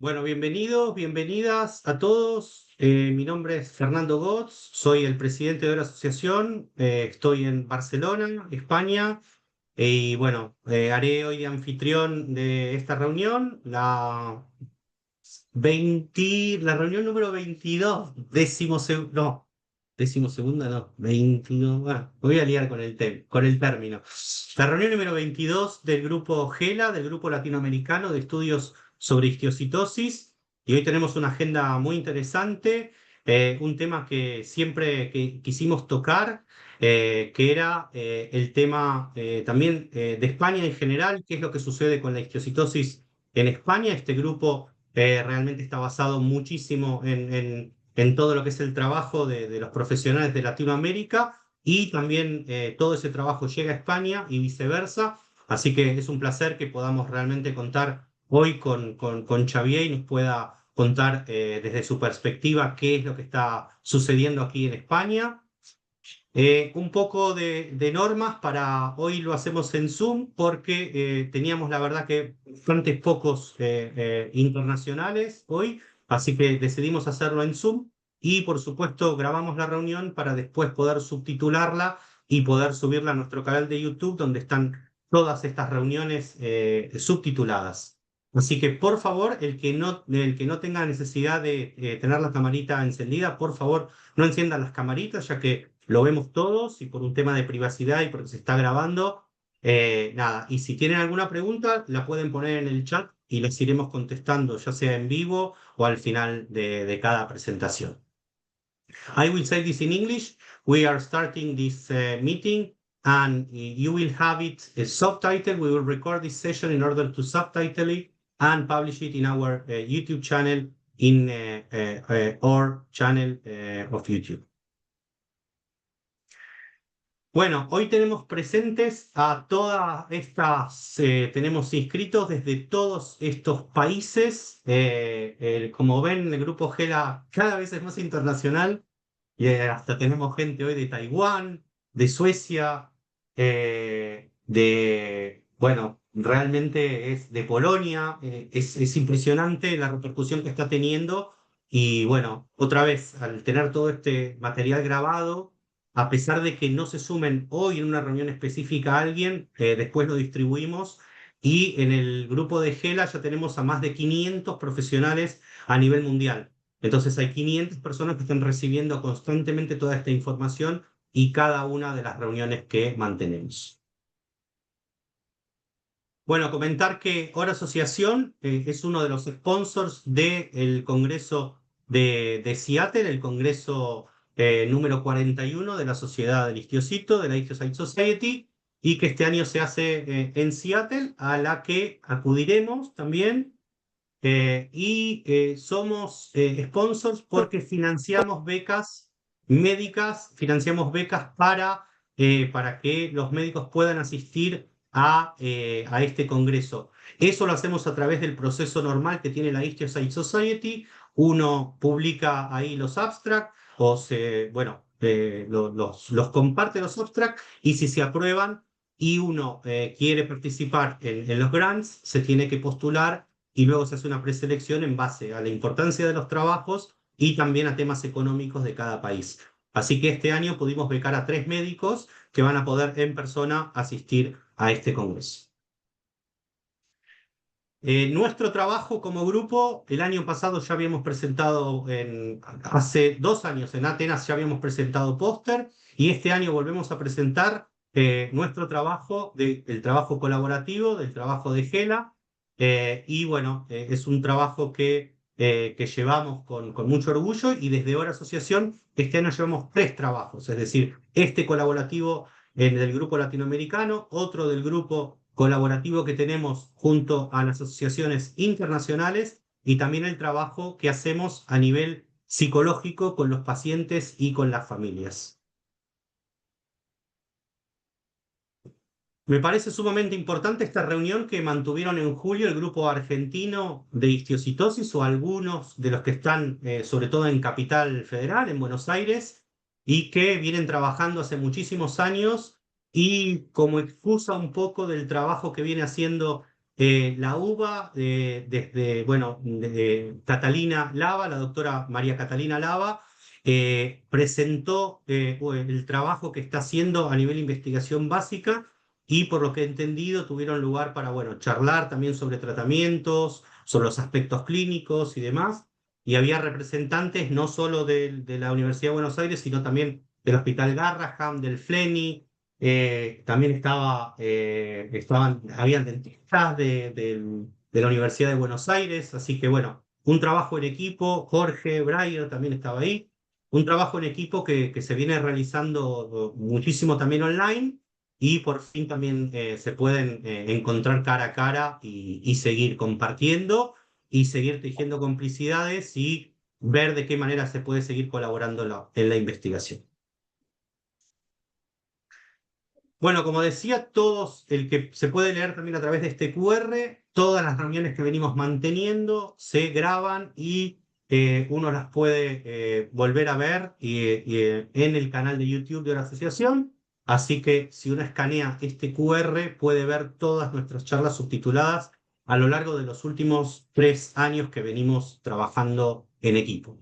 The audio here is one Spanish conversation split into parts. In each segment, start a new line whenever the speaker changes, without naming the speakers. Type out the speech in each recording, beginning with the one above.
Bueno, bienvenidos, bienvenidas a todos. Mi nombre es Fernando Gotz, soy el presidente de la asociación. Estoy en Barcelona, España, y bueno, haré hoy de anfitrión de esta reunión, la reunión número 22, decimosegunda, no, 22, bueno, me voy a liar con con el término. La reunión número 22 del grupo GELA, del Grupo Latinoamericano de Estudios sobre Histiocytosis, y hoy tenemos una agenda muy interesante, un tema que siempre que quisimos tocar, que era el tema también de España en general, qué es lo que sucede con la histiocytosis en España. Este grupo realmente está basado muchísimo en todo lo que es el trabajo de los profesionales de Latinoamérica, y también todo ese trabajo llega a España y viceversa. Así que es un placer que podamos realmente contar hoy con Xavier y nos pueda contar desde su perspectiva qué es lo que está sucediendo aquí en España. Un poco de normas para hoy lo hacemos en Zoom porque teníamos la verdad que bastantes pocos internacionales hoy, así que decidimos hacerlo en Zoom y por supuesto grabamos la reunión para después poder subtitularla y poder subirla a nuestro canal de YouTube donde están todas estas reuniones subtituladas. Así que por favor, el que no tenga necesidad de tener la camarita encendida, por favor no enciendan las camaritas ya que lo vemos todos y por un tema de privacidad y porque se está grabando. Nada, y si tienen alguna pregunta, la pueden poner en el chat y les iremos contestando, ya sea en vivo o al final de cada presentación. I will say this in English. We are starting this meeting and you will have it subtitled. We will record this session in order to subtitle it and publish it in our YouTube channel, in our channel of YouTube. Bueno, hoy tenemos presentes a todas estas, tenemos inscritos desde todos estos países. Como ven, el grupo GELA cada vez es más internacional y hasta tenemos gente hoy de Taiwán, de Suecia, bueno, realmente es de Polonia. Es impresionante la repercusión que está teniendo y bueno, otra vez, al tener todo este material grabado, a pesar de que no se sumen hoy en una reunión específica a alguien, después lo distribuimos y en el grupo de GELA ya tenemos a más de 500 profesionales a nivel mundial. Entonces hay 500 personas que están recibiendo constantemente toda esta información y cada una de las reuniones que mantenemos. Bueno, comentar que Hora Asociación es uno de los sponsors del Congreso de Seattle, el Congreso número 41 de la Sociedad del Histiocyto, de la Histiocyte Society, y que este año se hace en Seattle, a la que acudiremos también. Somos sponsors porque financiamos becas médicas, financiamos becas para que los médicos puedan asistir a este congreso. Eso lo hacemos a través del proceso normal que tiene la Histiocyte Society. Uno publica ahí los abstracts bueno, los comparte los abstracts, y si se aprueban y uno quiere participar en los grants, se tiene que postular y luego se hace una preselección en base a la importancia de los trabajos y también a temas económicos de cada país. Así que este año pudimos becar a 3 médicos que van a poder en persona asistir a este congreso. Nuestro trabajo como grupo, el año pasado ya habíamos presentado, hace 2 años en Atenas ya habíamos presentado póster, y este año volvemos a presentar nuestro trabajo, el trabajo colaborativo, del trabajo de GELA. Y bueno, es un trabajo que llevamos con mucho orgullo, y desde Hora Asociación este año llevamos 3 trabajos, es decir, este colaborativo del grupo latinoamericano, otro del grupo colaborativo que tenemos junto a las asociaciones internacionales, y también el trabajo que hacemos a nivel psicológico con los pacientes y con las familias. Me parece sumamente importante esta reunión que mantuvieron en julio el grupo argentino de histiocytosis, o algunos de los que están sobre todo en Capital Federal, en Buenos Aires, y que vienen trabajando hace muchísimos años, y como excusa un poco del trabajo que viene haciendo La UBA, desde, bueno, Catalina Lava, la doctora María Catalina Lava, presentó el trabajo que está haciendo a nivel de investigación básica y por lo que he entendido tuvieron lugar para, bueno, charlar también sobre tratamientos, sobre los aspectos clínicos y demás. Y había representantes no solo de la Universidad de Buenos Aires, sino también del Hospital Garrahan, del FLENI, también habían dentistas de la Universidad de Buenos Aires, así que bueno, un trabajo en equipo, Jorge Breyer también estaba ahí, un trabajo en equipo que se viene realizando muchísimo también online y por fin también se pueden encontrar cara a cara y seguir compartiendo y seguir tejiendo complicidades y ver de qué manera se puede seguir colaborando en la investigación. Bueno, como decía, el que se puede leer también a través de este QR, todas las reuniones que venimos manteniendo se graban y uno las puede volver a ver en el canal de YouTube de la asociación. Así que si uno escanea este QR, puede ver todas nuestras charlas subtituladas a lo largo de los últimos 3 años que venimos trabajando en equipo.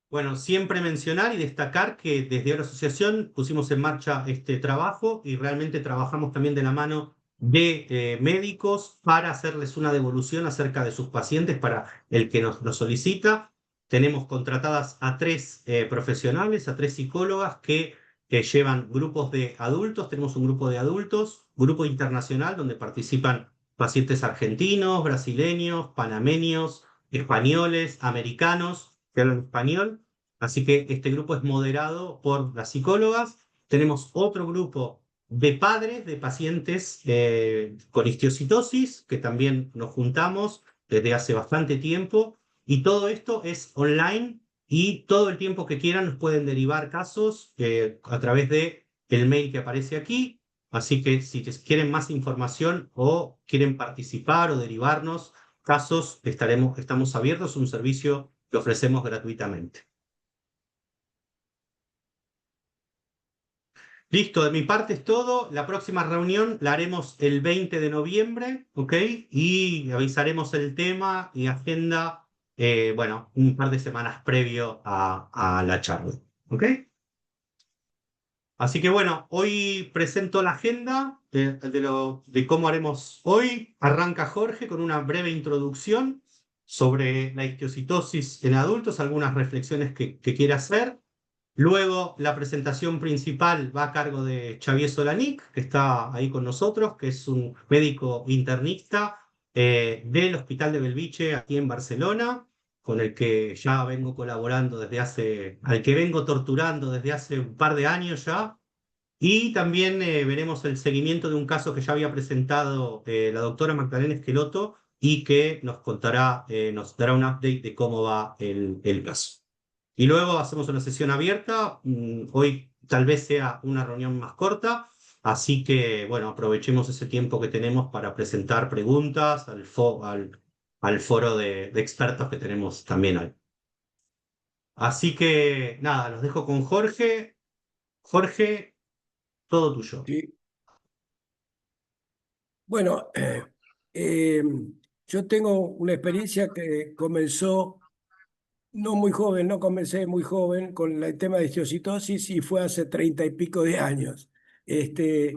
Bueno, siempre mencionar y destacar que desde la asociación pusimos en marcha este trabajo y realmente trabajamos también de la mano de médicos para hacerles una devolución acerca de sus pacientes para el que nos lo solicita. Tenemos contratadas a 3 profesionales, a 3 psicólogas que llevan grupos de adultos. Tenemos un grupo de adultos, grupo internacional donde participan pacientes argentinos, brasileños, panameños, españoles, americanos que hablan español. Así que este grupo es moderado por las psicólogas. Tenemos otro grupo de padres de pacientes con histiocytosis, que también nos juntamos desde hace bastante tiempo. Y todo esto es online y todo el tiempo que quieran nos pueden derivar casos a través de el mail que aparece aquí. Así que si quieren más información o quieren participar o derivarnos casos, estamos abiertos. Es un servicio que ofrecemos gratuitamente. Listo, de mi parte es todo. La próxima reunión la haremos el 20 de noviembre, ¿ok? Y avisaremos el tema y agenda, bueno, un par de semanas previo a la charla, ¿ok? Así que bueno, hoy presento la agenda de cómo haremos hoy. Arranca Jorge con una breve introducción sobre la histiocytosis en adultos, algunas reflexiones que quiere hacer. Luego la presentación principal va a cargo de Xavier Solanic, que está ahí con nosotros, que es un médico internista del Hospital de Belviche aquí en Barcelona, con el que ya vengo colaborando al que vengo torturando desde hace un par de años ya. Y también veremos el seguimiento de un caso que ya había presentado la doctora Magdalena Esqueloto y que nos dará un update de cómo va el caso. Y luego hacemos una sesión abierta. Hoy tal vez sea una reunión más corta, así que bueno, aprovechemos ese tiempo que tenemos para presentar preguntas al foro de expertos que tenemos también hoy. Así que nada, los dejo con Jorge. Jorge, todo tuyo.
Sí. Bueno, eh, yo tengo una experiencia que comenzó no muy joven, no comencé muy joven con el tema de histiocytosis y fue hace 30 y pico de años. Este,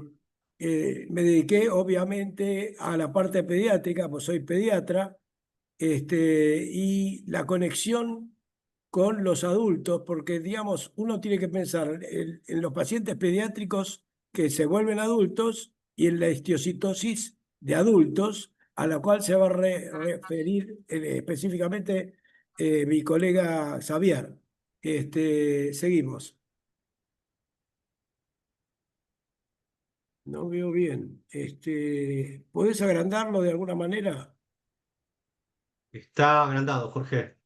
Me dediqué obviamente a la parte pediátrica, pues soy pediatra, y la conexión con los adultos, porque digamos, uno tiene que pensar en los pacientes pediátricos que se vuelven adultos y en la histiocytosis de adultos, a la cual se va a referir específicamente mi colega Xavier. Seguimos. No veo bien. ¿Podés agrandarlo de alguna manera?
Está agrandado, Jorge.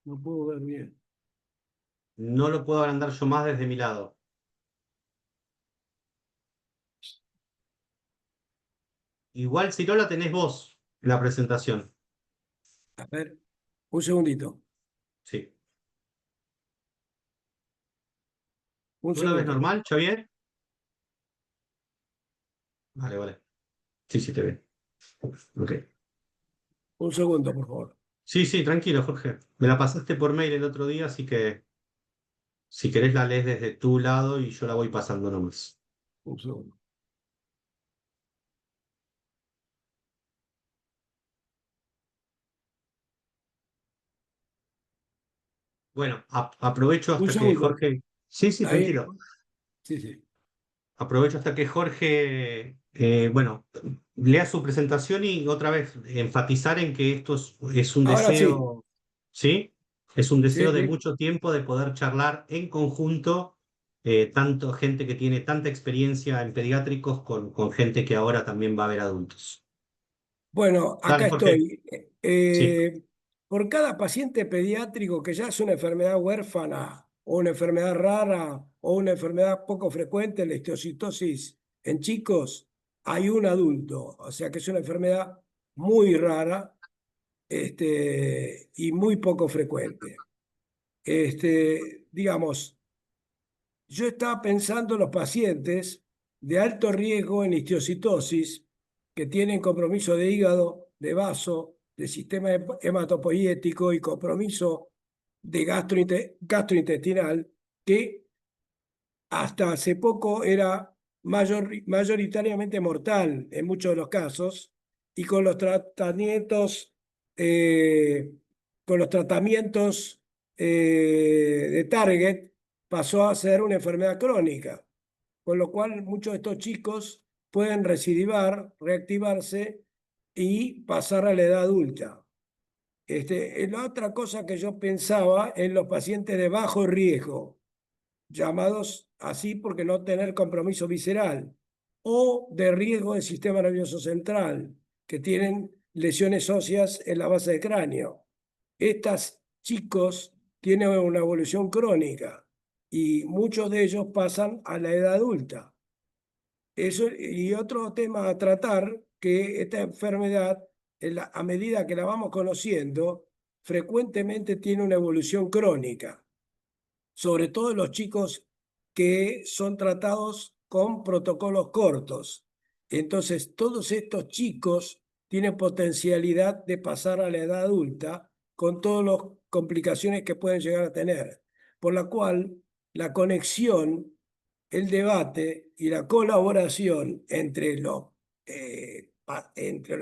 No puedo ver bien.
No lo puedo agrandar yo más desde mi lado. Igual si no la tenés vos, la presentación.
A ver, un segundito.
Sí.
Un
¿Tú la ves
segundo,
normal, Xavier? Vale, vale. Sí, sí, te ve. Ok.
un segundo, por favor.
Sí, sí, tranquilo, Jorge. Me la pasaste por mail el otro día, así que si querés la lees desde tu lado y yo la voy pasando nomás.
Un segundo.
Bueno, aprovecho
Un
hasta que
segundo.
Jorge... Sí, sí,
Ahí,
tranquilo.
sí, sí.
Aprovecho hasta que Jorge, bueno, lea su presentación y otra vez enfatizar en que esto es un
Ahora sí.
deseo, ¿sí? Es un
Sí,
deseo de mucho tiempo de poder charlar en conjunto, tanto gente que tiene tanta experiencia en pediátricos con gente que ahora también va a ver adultos.
bueno,
Dale,
acá
Jorge.
estoy.
Sí,
Por cada paciente pediátrico que ya es una enfermedad huérfana o una enfermedad rara o una enfermedad poco frecuente, la histiocytosis en chicos, hay un adulto. O sea que es una enfermedad muy rara, y muy poco frecuente. Digamos, yo estaba pensando en los pacientes de alto riesgo en histiocytosis que tienen compromiso de hígado, de vaso, de sistema hematopoyético y compromiso de gastrointestinal, que hasta hace poco era mayoritariamente mortal en muchos de los casos, y eh, con los tratamientos de Target pasó a ser una enfermedad crónica, con lo cual muchos de estos chicos pueden recidivar, reactivarse y pasar a la edad adulta. La otra cosa que yo pensaba en los pacientes de bajo riesgo, llamados así porque no tener compromiso visceral, o de riesgo del sistema nervioso central, que tienen lesiones óseas en la base del cráneo. Estos chicos tienen una evolución crónica y muchos de ellos pasan a la edad adulta. Eso, y otro tema a tratar, que esta enfermedad, a medida que la vamos conociendo, frecuentemente tiene una evolución crónica, sobre todo en los chicos que son tratados con protocolos cortos. Entonces, todos estos chicos tienen potencialidad de pasar a la edad adulta con todas las complicaciones que pueden llegar a tener, por la cual la conexión, el debate y la colaboración entre los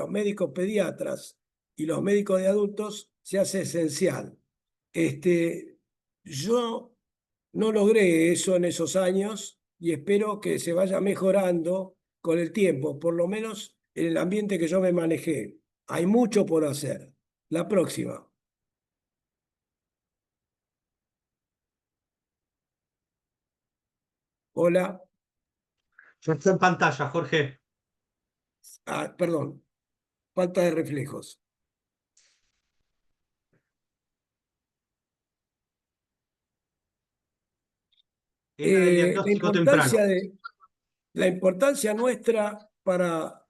médicos pediatras y los médicos de adultos se hace esencial. Yo no logré eso en esos años y espero que se vaya mejorando con el tiempo, por lo menos en el ambiente que yo me manejé. Hay mucho por hacer. La próxima. Hola.
ya está en pantalla, Jorge.
Perdón. Falta de reflejos.
Era del
Eh, la
diagnóstico temprano.
importancia de, la importancia nuestra para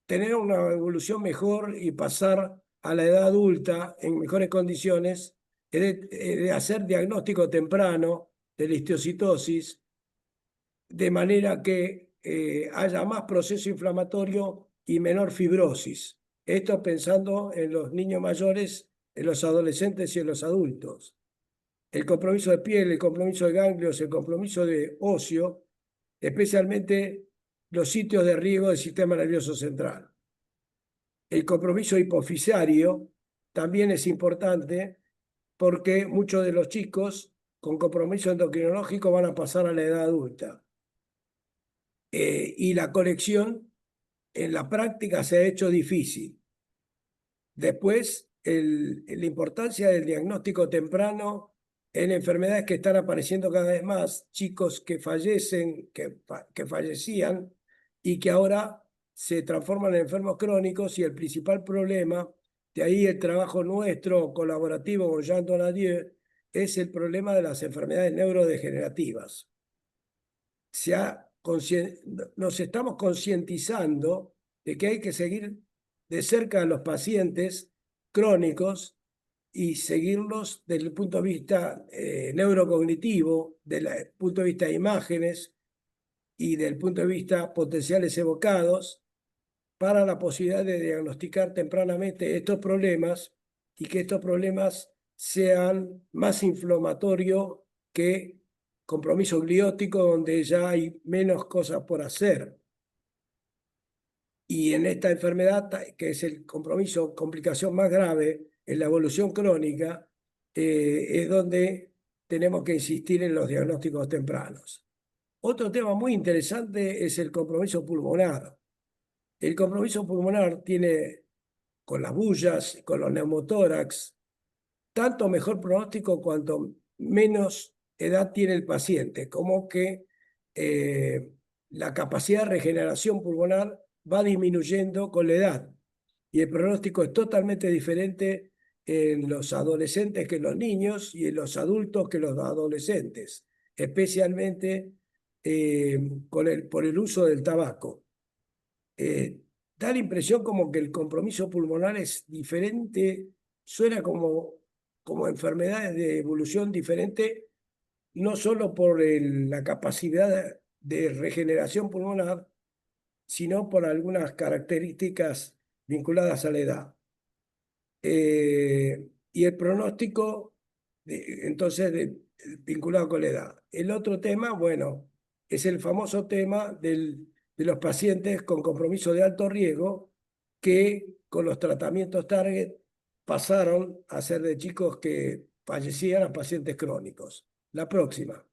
tener una evolución mejor y pasar a la edad adulta en mejores condiciones es de hacer diagnóstico temprano de la histiocytosis, de manera que haya más proceso inflamatorio y menor fibrosis. Esto pensando en los niños mayores, en los adolescentes y en los adultos. El compromiso de piel, el compromiso de ganglios, el compromiso de óseo, especialmente los sitios de riego del sistema nervioso central. El compromiso hipofisario también es importante porque muchos de los chicos con compromiso endocrinológico van a pasar a la edad adulta. Y la conexión en la práctica se ha hecho difícil. Después, la importancia del diagnóstico temprano en enfermedades que están apareciendo cada vez más, chicos que fallecen, que fallecían y que ahora se transforman en enfermos crónicos, y el principal problema, de ahí el trabajo nuestro colaborativo con Jean Donadieu, es el problema de las enfermedades neurodegenerativas. Nos estamos concientizando de que hay que seguir de cerca a los pacientes crónicos y seguirlos desde el punto de vista neurocognitivo, desde el punto de vista de imágenes y del punto de vista potenciales evocados, para la posibilidad de diagnosticar tempranamente estos problemas y que estos problemas sean más inflamatorios que compromiso gliótico, donde ya hay menos cosas por hacer. Y en esta enfermedad, que es el compromiso, complicación más grave en la evolución crónica, es donde tenemos que insistir en los diagnósticos tempranos. Otro tema muy interesante es el compromiso pulmonar. El compromiso pulmonar tiene, con las bullas, con los neumotórax, tanto mejor pronóstico cuanto menos edad tiene el paciente, como que la capacidad de regeneración pulmonar va disminuyendo con la edad y el pronóstico es totalmente diferente en los adolescentes que en los niños y en los adultos que los adolescentes, especialmente por el uso del tabaco. Da la impresión como que el compromiso pulmonar es diferente, suena como enfermedades de evolución diferente, no solo por la capacidad de regeneración pulmonar, sino por algunas características vinculadas a la edad. Y el pronóstico, entonces, vinculado con la edad. El otro tema, bueno, es el famoso tema de los pacientes con compromiso de alto riesgo que con los tratamientos target pasaron a ser de chicos que fallecían a pacientes crónicos. La próxima.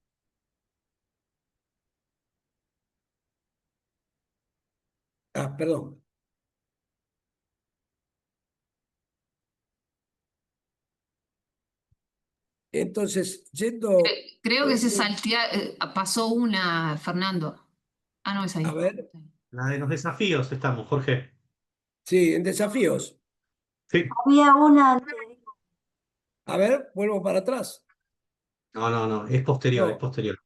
Perdón. Entonces, yendo,
Creo que se saltea, pasó una, Fernando. Ah, no, es
a
ahí.
ver,
La de los desafíos estamos, Jorge.
sí, en desafíos.
Sí.
Había una anterior.
A ver, vuelvo para atrás.
No, no, no, es posterior, es
No,
posterior.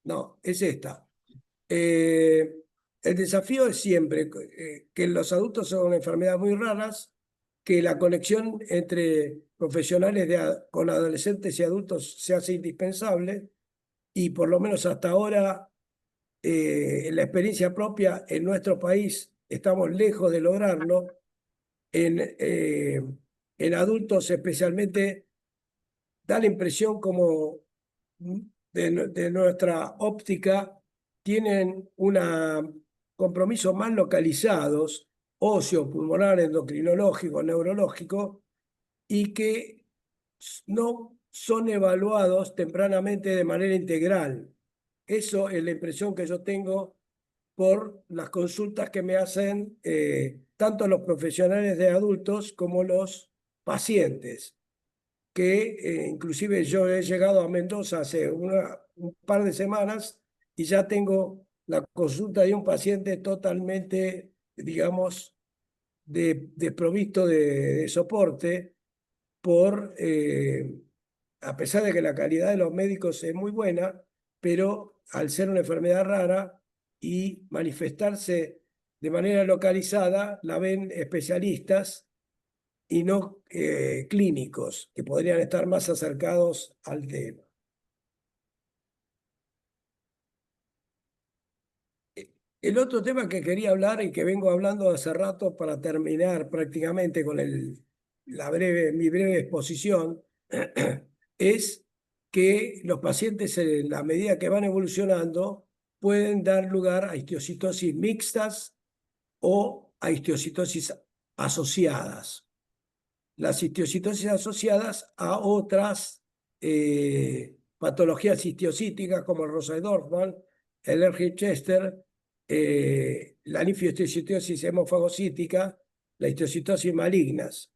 no, es esta. El desafío es siempre que los adultos son enfermedades muy raras, que la conexión entre profesionales con adolescentes y adultos se hace indispensable y por lo menos hasta ahora, en la experiencia propia en nuestro país, estamos lejos de lograrlo. En adultos especialmente da la impresión como de nuestra óptica tienen un compromiso más localizados, óseo, pulmonar, endocrinológico, neurológico, y que no son evaluados tempranamente de manera integral. Eso es la impresión que yo tengo por las consultas que me hacen tanto los profesionales de adultos como los pacientes que inclusive yo he llegado a Mendoza hace un par de semanas y ya tengo la consulta de un paciente totalmente, digamos, desprovisto de soporte a pesar de que la calidad de los médicos es muy buena, pero al ser una enfermedad rara y manifestarse de manera localizada, la ven especialistas y no clínicos, que podrían estar más acercados al tema. El otro tema que quería hablar y que vengo hablando hace rato para terminar prácticamente con mi breve exposición es que los pacientes en la medida que van evolucionando pueden dar lugar a histiocytosis mixtas o a histiocytosis asociadas. Las histiocytosis asociadas a otras patologías histiocíticas como el Rosa-Dorfman, el Ehrlich-Chester, la linfohistiocytosis hemofagocítica, la histiocytosis malignas.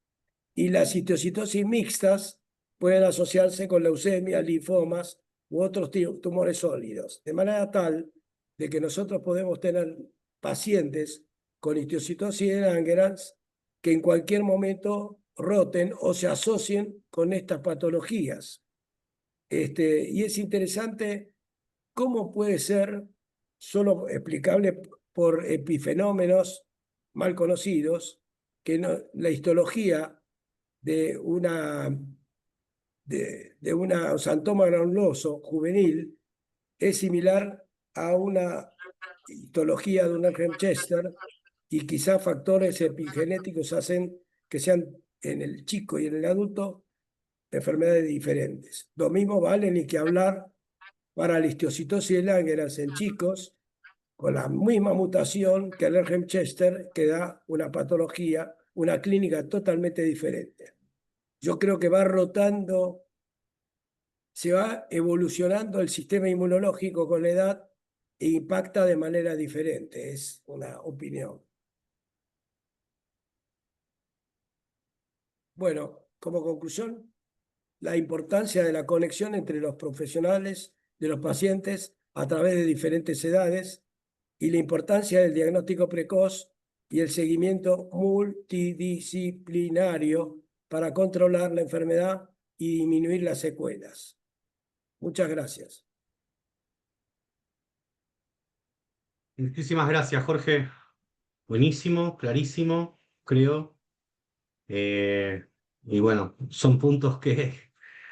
Y las histiocytosis mixtas pueden asociarse con leucemia, linfomas u otros tumores sólidos, de manera tal de que nosotros podemos tener pacientes con histiocytosis de Langerhans que en cualquier momento roten o se asocien con estas patologías. Y es interesante cómo puede ser solo explicable por epifenómenos mal conocidos, que la histología de una de un oxantoma granuloso juvenil es similar a una histología de un Erdheim-Chester, y quizá factores epigenéticos hacen que sean en el chico y en el adulto enfermedades diferentes. Lo mismo vale ni que hablar para la histiocytosis de Langerhans en chicos, con la misma mutación que el Erdheim-Chester, que da una patología, una clínica totalmente diferente. Yo creo que va rotando, se va evolucionando el sistema inmunológico con la edad e impacta de manera diferente, es una opinión. Bueno, como conclusión, la importancia de la conexión entre los profesionales de los pacientes a través de diferentes edades y la importancia del diagnóstico precoz y el seguimiento multidisciplinario para controlar la enfermedad y disminuir las secuelas. Muchas gracias.
Muchísimas gracias, Jorge. Buenísimo, clarísimo, creo. Y bueno, son puntos que,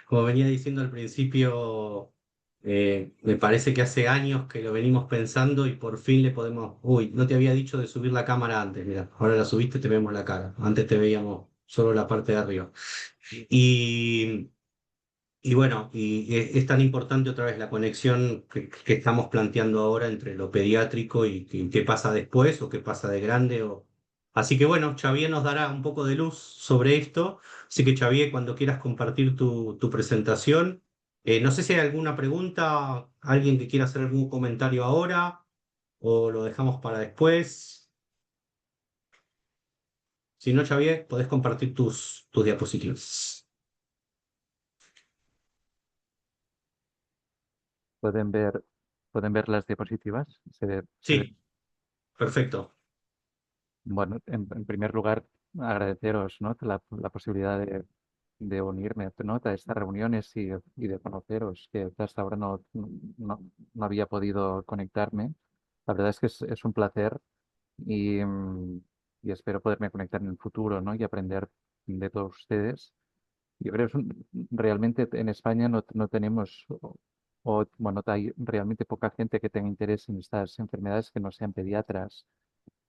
como venía diciendo al principio, me parece que hace años que lo venimos pensando y por fin le podemos... Uy, no te había dicho de subir la cámara antes, mira, ahora la subiste, te vemos la cara. Antes te veíamos solo la parte de arriba. Y, y bueno, es tan importante otra vez la conexión que estamos planteando ahora entre lo pediátrico y qué pasa después o qué pasa de grande. Así que bueno, Xavier nos dará un poco de luz sobre esto. Así que Xavier, cuando quieras compartir tu presentación, no sé si hay alguna pregunta, alguien que quiera hacer algún comentario ahora o lo dejamos para después. Si no, Xavier, podés compartir tus diapositivas.
¿Pueden ver las diapositivas?
Sí, perfecto.
Bueno, en primer lugar, agradeceros, ¿no?, la posibilidad de unirme, ¿no?, a estas reuniones y de conoceros, que hasta ahora no había podido conectarme. La verdad es que es un placer y, y espero poderme conectar en el futuro, ¿no?, y aprender de todos ustedes. Yo creo que realmente en España no tenemos, bueno, hay realmente poca gente que tenga interés en estas enfermedades que no sean pediatras.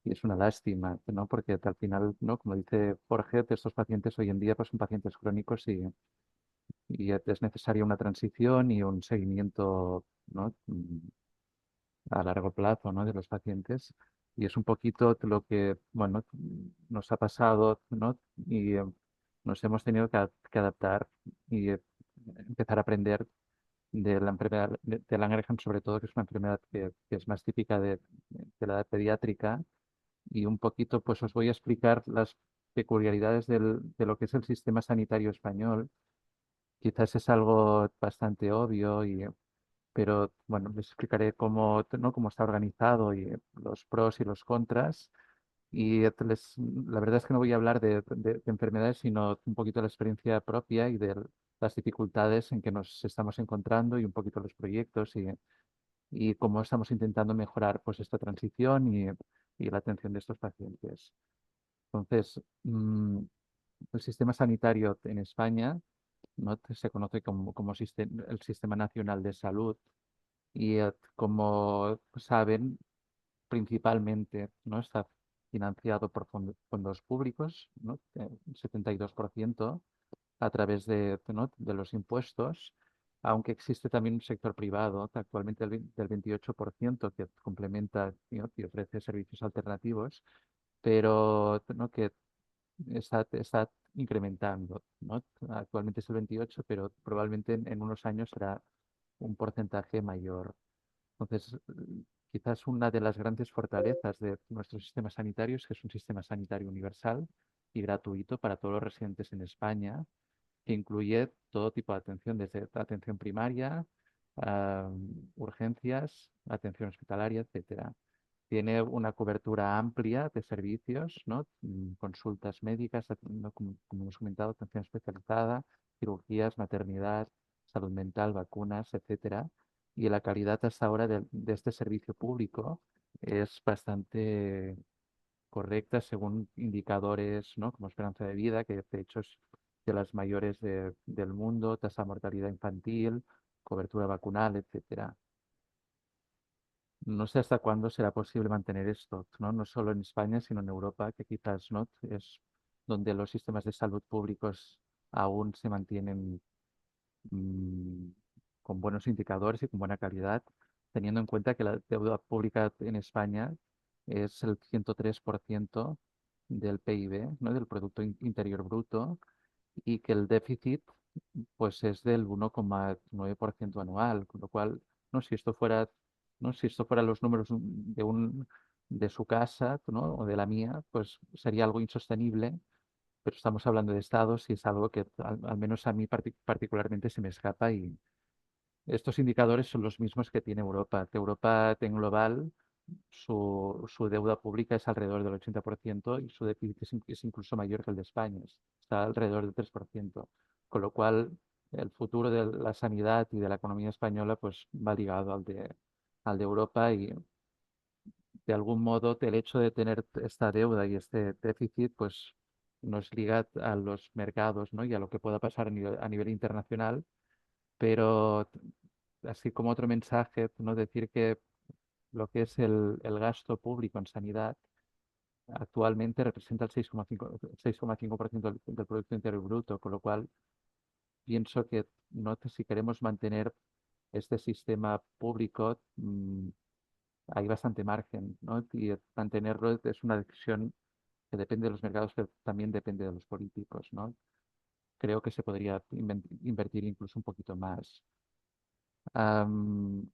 Y es una lástima, ¿no? Porque al final, ¿no?, como dice Jorge, estos pacientes hoy en día pues, son pacientes crónicos y es necesaria una transición y un seguimiento, ¿no?, a largo plazo, ¿no?, de los pacientes. Y es un poquito lo que, bueno, nos ha pasado, ¿no? Y nos hemos tenido que adaptar y empezar a aprender de la enfermedad de Langerhans, sobre todo, que es una enfermedad que es más típica de la edad pediátrica. Y un poquito, pues os voy a explicar las peculiaridades de lo que es el sistema sanitario español. Quizás es algo bastante obvio, pero bueno, les explicaré cómo, ¿no?, cómo está organizado y los pros y los contras. Y la verdad es que no voy a hablar de enfermedades, sino un poquito de la experiencia propia y de las dificultades en que nos estamos encontrando y un poquito los proyectos y cómo estamos intentando mejorar pues esta transición y la atención de estos pacientes. Entonces, el sistema sanitario en España, ¿no?, se conoce como el Sistema Nacional de Salud y como saben, principalmente, ¿no?, está financiado por fondos públicos, ¿no?, 72% a través ¿no?, de los impuestos, aunque existe también un sector privado, actualmente del 28%, que complementa, ¿no?, y ofrece servicios alternativos, pero ¿no?, que está incrementando, ¿no? Actualmente es el 28%, pero probablemente en unos años será un porcentaje mayor. Entonces, quizás una de las grandes fortalezas de nuestro sistema sanitario es que es un sistema sanitario universal y gratuito para todos los residentes en España, que incluye todo tipo de atención, desde atención primaria, urgencias, atención hospitalaria, etcétera. Tiene una cobertura amplia de servicios, ¿no?, consultas médicas, ¿no?, como hemos comentado, atención especializada, cirugías, maternidad, salud mental, vacunas, etcétera. Y la calidad hasta ahora de este servicio público es bastante correcta según indicadores, ¿no?, como esperanza de vida, que de hecho de las mayores del mundo, tasa de mortalidad infantil, cobertura vacunal, etcétera. No sé hasta cuándo será posible mantener esto, ¿no? No solo en España, sino en Europa, que quizás, ¿no?, es donde los sistemas de salud públicos aún se mantienen mm, con buenos indicadores y con buena calidad, teniendo en cuenta que la deuda pública en España es el 103% del PIB, ¿no?, del Producto Interior Bruto, y que el déficit pues es del 1,9% anual, con lo cual, no, si esto fuera, no, si esto fuera los números de su casa, ¿no?, o de la mía, pues sería algo insostenible, pero estamos hablando de estados y es algo que al menos a mí particularmente se me escapa, y estos indicadores son los mismos que tiene Europa. Europa en global, su deuda pública es alrededor del 80% y su déficit es incluso mayor que el de España, está alrededor del 3%, con lo cual el futuro de la sanidad y de la economía española pues va ligado al de Europa, y de algún modo el hecho de tener esta deuda y este déficit pues nos liga a los mercados, ¿no?, y a lo que pueda pasar a nivel internacional, pero así como otro mensaje, ¿no?, decir que lo que es el gasto público en sanidad actualmente representa el 6,5% del Producto Interior Bruto, con lo cual pienso que, ¿no?, si queremos mantener este sistema público, hay bastante margen, ¿no? Y mantenerlo es una decisión que depende de los mercados, pero también depende de los políticos, ¿no? Creo que se podría invertir incluso un poquito más.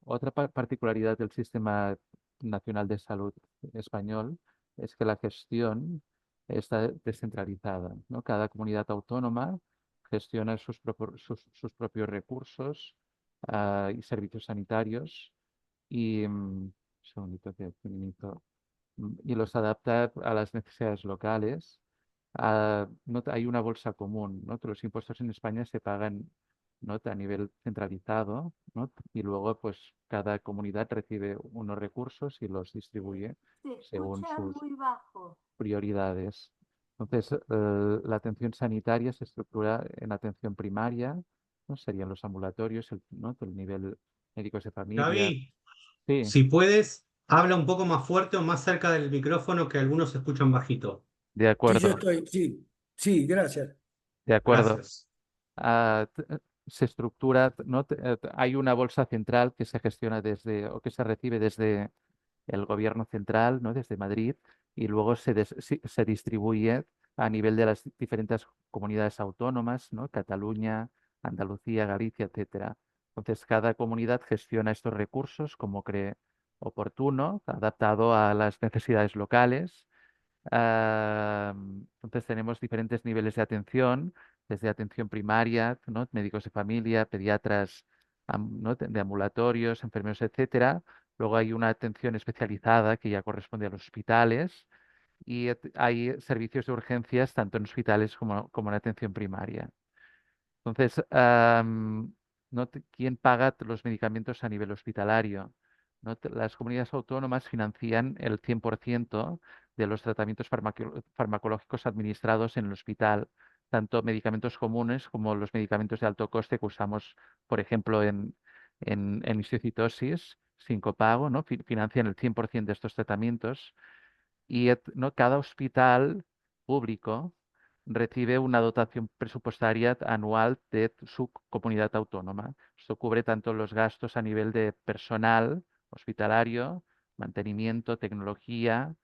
Otra particularidad del Sistema Nacional de Salud español es que la gestión está descentralizada, ¿no? Cada comunidad autónoma gestiona sus propios recursos y servicios sanitarios, y, un segundito que finalizo, y los adapta a las necesidades locales. No hay una bolsa común, ¿no? Los impuestos en España se pagan, ¿no?, a nivel centralizado, ¿no? Y luego pues cada comunidad recibe unos recursos y los distribuye según sus prioridades. Entonces, la atención sanitaria se estructura en atención primaria, ¿no? Serían los ambulatorios, ¿no?, el nivel médicos de familia.
Gaby,
Sí,
si puedes, habla un poco más fuerte o más cerca del micrófono, que algunos se escuchan bajito.
de
Sí, yo
acuerdo,
estoy, sí, sí, gracias.
de acuerdo.
Gracias.
Se estructura, ¿no? Hay una bolsa central que se gestiona o que se recibe desde el gobierno central, ¿no?, desde Madrid, y luego se distribuye a nivel de las diferentes comunidades autónomas, ¿no?, Cataluña, Andalucía, Galicia, etcétera. Entonces, cada comunidad gestiona estos recursos como cree oportuno, adaptado a las necesidades locales. Entonces tenemos diferentes niveles de atención, desde atención primaria, ¿no?, médicos de familia, pediatras, ¿no?, de ambulatorios, enfermeros, etcétera. Luego hay una atención especializada que ya corresponde a los hospitales, y hay servicios de urgencias tanto en hospitales como en atención primaria. Entonces, ¿quién paga los medicamentos a nivel hospitalario? ¿No? Las comunidades autónomas financian el 100% de los tratamientos farmacológicos administrados en el hospital, tanto medicamentos comunes como los medicamentos de alto coste que usamos, por ejemplo, en histiocytosis, sin copago, ¿no? Financian el 100% de estos tratamientos, y ¿no?, cada hospital público recibe una dotación presupuestaria anual de su comunidad autónoma. Esto cubre tanto los gastos a nivel de personal hospitalario, mantenimiento, tecnología,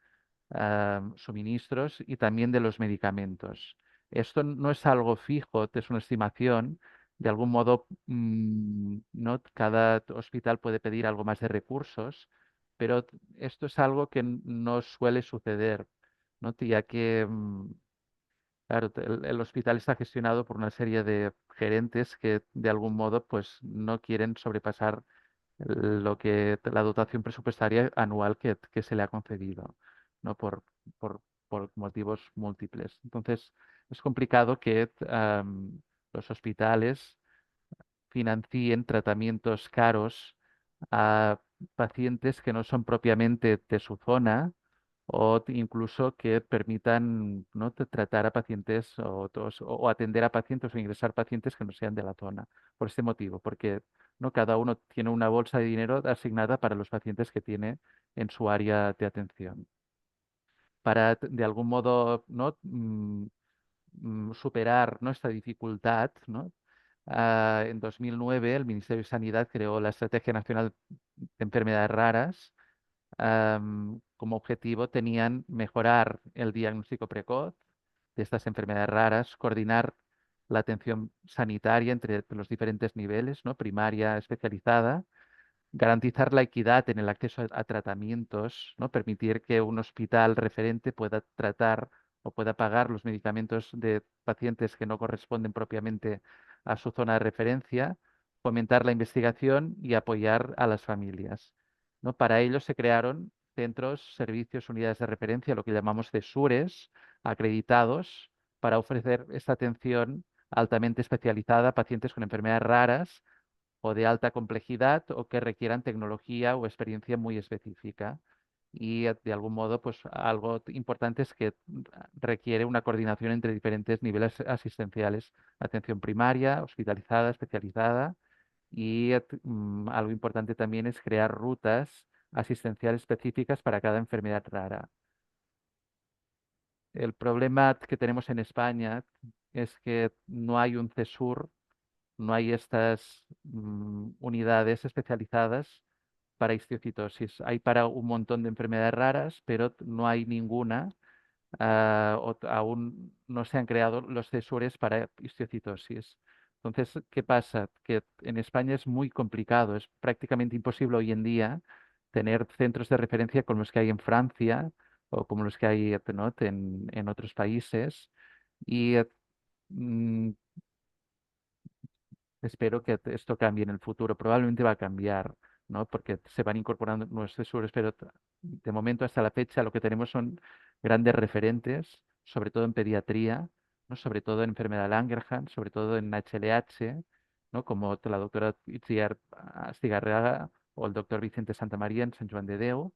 suministros, y también de los medicamentos. Esto no es algo fijo, es una estimación. De algún modo, ¿no?, cada hospital puede pedir algo más de recursos, pero esto es algo que no suele suceder, ¿no?, ya que claro, el hospital está gestionado por una serie de gerentes que de algún modo pues no quieren sobrepasar la dotación presupuestaria anual que se le ha concedido, ¿no? Por, por motivos múltiples. Entonces, es complicado que los hospitales financien tratamientos caros a pacientes que no son propiamente de su zona, o incluso que permitan, ¿no?, tratar a pacientes o atender a pacientes o ingresar pacientes que no sean de la zona. Por este motivo, porque ¿no?, cada uno tiene una bolsa de dinero asignada para los pacientes que tiene en su área de atención. Para, de algún modo, ¿no?, superar, ¿no?, esta dificultad, ¿no?, en 2009 el Ministerio de Sanidad creó la Estrategia Nacional de Enfermedades Raras. Como objetivo tenían mejorar el diagnóstico precoz de estas enfermedades raras, coordinar la atención sanitaria entre los diferentes niveles, ¿no?, primaria, especializada, garantizar la equidad en el acceso a tratamientos, ¿no?, permitir que un hospital referente pueda tratar o pueda pagar los medicamentos de pacientes que no corresponden propiamente a su zona de referencia, fomentar la investigación y apoyar a las familias, ¿no? Para ello se crearon centros, servicios, unidades de referencia, lo que llamamos CESURES, acreditados para ofrecer esta atención altamente especializada a pacientes con enfermedades raras o de alta complejidad o que requieran tecnología o experiencia muy específica. Y de algún modo, pues algo importante es que requiere una coordinación entre diferentes niveles asistenciales, atención primaria, hospitalizada, especializada. Y algo importante también es crear rutas asistenciales específicas para cada enfermedad rara. El problema que tenemos en España es que no hay un CESUR, no hay estas unidades especializadas para histiocytosis. Hay para un montón de enfermedades raras, pero no hay ninguna. Aún no se han creado los CESURES para histiocytosis. Entonces, ¿qué pasa? Que en España es muy complicado, es prácticamente imposible hoy en día tener centros de referencia como los que hay en Francia o como los que hay, ¿no?, en otros países. Y mm, espero que esto cambie en el futuro. Probablemente va a cambiar, ¿no?, porque se van incorporando nuevos CESURES, pero de momento hasta la fecha lo que tenemos son grandes referentes, sobre todo en pediatría, ¿no?, sobre todo en enfermedad de Langerhans, sobre todo en HLH, ¿no?, como la doctora Itziar Astigarraga o el doctor Vicente Santamaría en Sant Joan de Déu,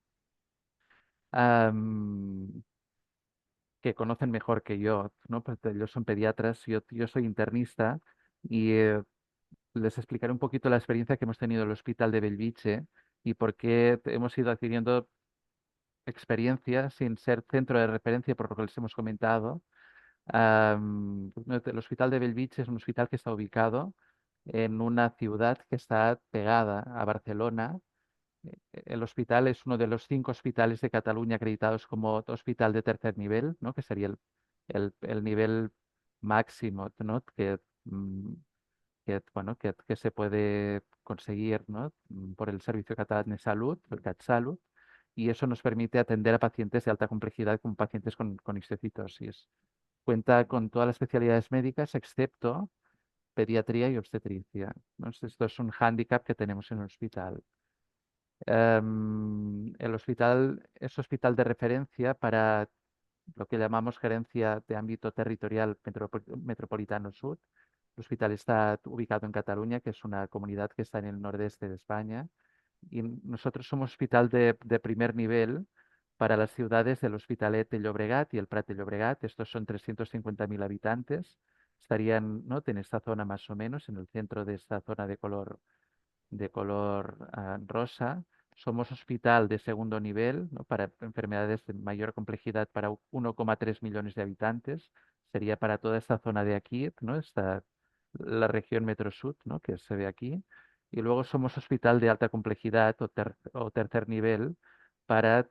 que conocen mejor que yo, ¿no? Pues ellos son pediatras, yo soy internista y les explicaré un poquito la experiencia que hemos tenido en el Hospital de Bellvitge y por qué hemos ido adquiriendo experiencia sin ser centro de referencia, por lo que les hemos comentado. El Hospital de Bellvitge es un hospital que está ubicado en una ciudad que está pegada a Barcelona. El hospital es uno de los 5 hospitales de Cataluña acreditados como hospital de tercer nivel, ¿no?, que sería el nivel máximo, ¿no?, bueno, que se puede conseguir, ¿no?, por el Servicio Catalán de Salud, el CatSalut, y eso nos permite atender a pacientes de alta complejidad como pacientes con histiocytosis. Cuenta con todas las especialidades médicas excepto pediatría y obstetricia, ¿no? Esto es un hándicap que tenemos en el hospital. El hospital es hospital de referencia para lo que llamamos gerencia de ámbito territorial metropolitano sur. El hospital está ubicado en Cataluña, que es una comunidad que está en el nordeste de España. Y nosotros somos hospital de primer nivel para las ciudades del Hospitalet de Llobregat y el Prat de Llobregat. Estos son 350.000 habitantes. Estarían, ¿no?, en esta zona más o menos, en el centro de esta zona de color rosa. Somos hospital de segundo nivel, ¿no?, para enfermedades de mayor complejidad para 1,3 millones de habitantes. Sería para toda esta zona de aquí, ¿no?, la región Metro-Sud, ¿no?, que se ve aquí. Y luego somos hospital de alta complejidad o tercer nivel para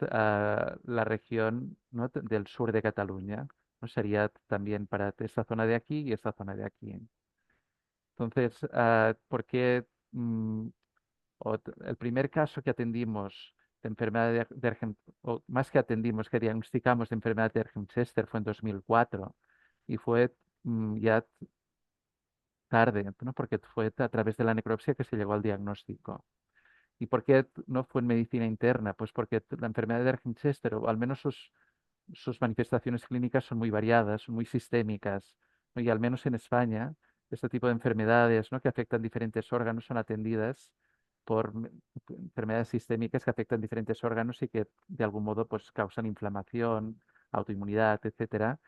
la región, ¿no?, del sur de Cataluña, ¿no? Sería también para esta zona de aquí y esta zona de aquí. Entonces, ¿por qué el primer caso que atendimos de enfermedad o más que atendimos, que diagnosticamos de enfermedad de Ergen-Chester fue en 2004 y fue ya tarde, ¿no?, porque fue a través de la necropsia que se llegó al diagnóstico. ¿Y por qué no fue en medicina interna? Pues porque la enfermedad de Ergen-Chester, o al menos sus manifestaciones clínicas son muy variadas, son muy sistémicas, ¿no? Y al menos en España, este tipo de enfermedades, ¿no?, que afectan diferentes órganos son atendidas por enfermedades sistémicas que afectan diferentes órganos y que de algún modo pues causan inflamación, autoinmunidad, etcétera,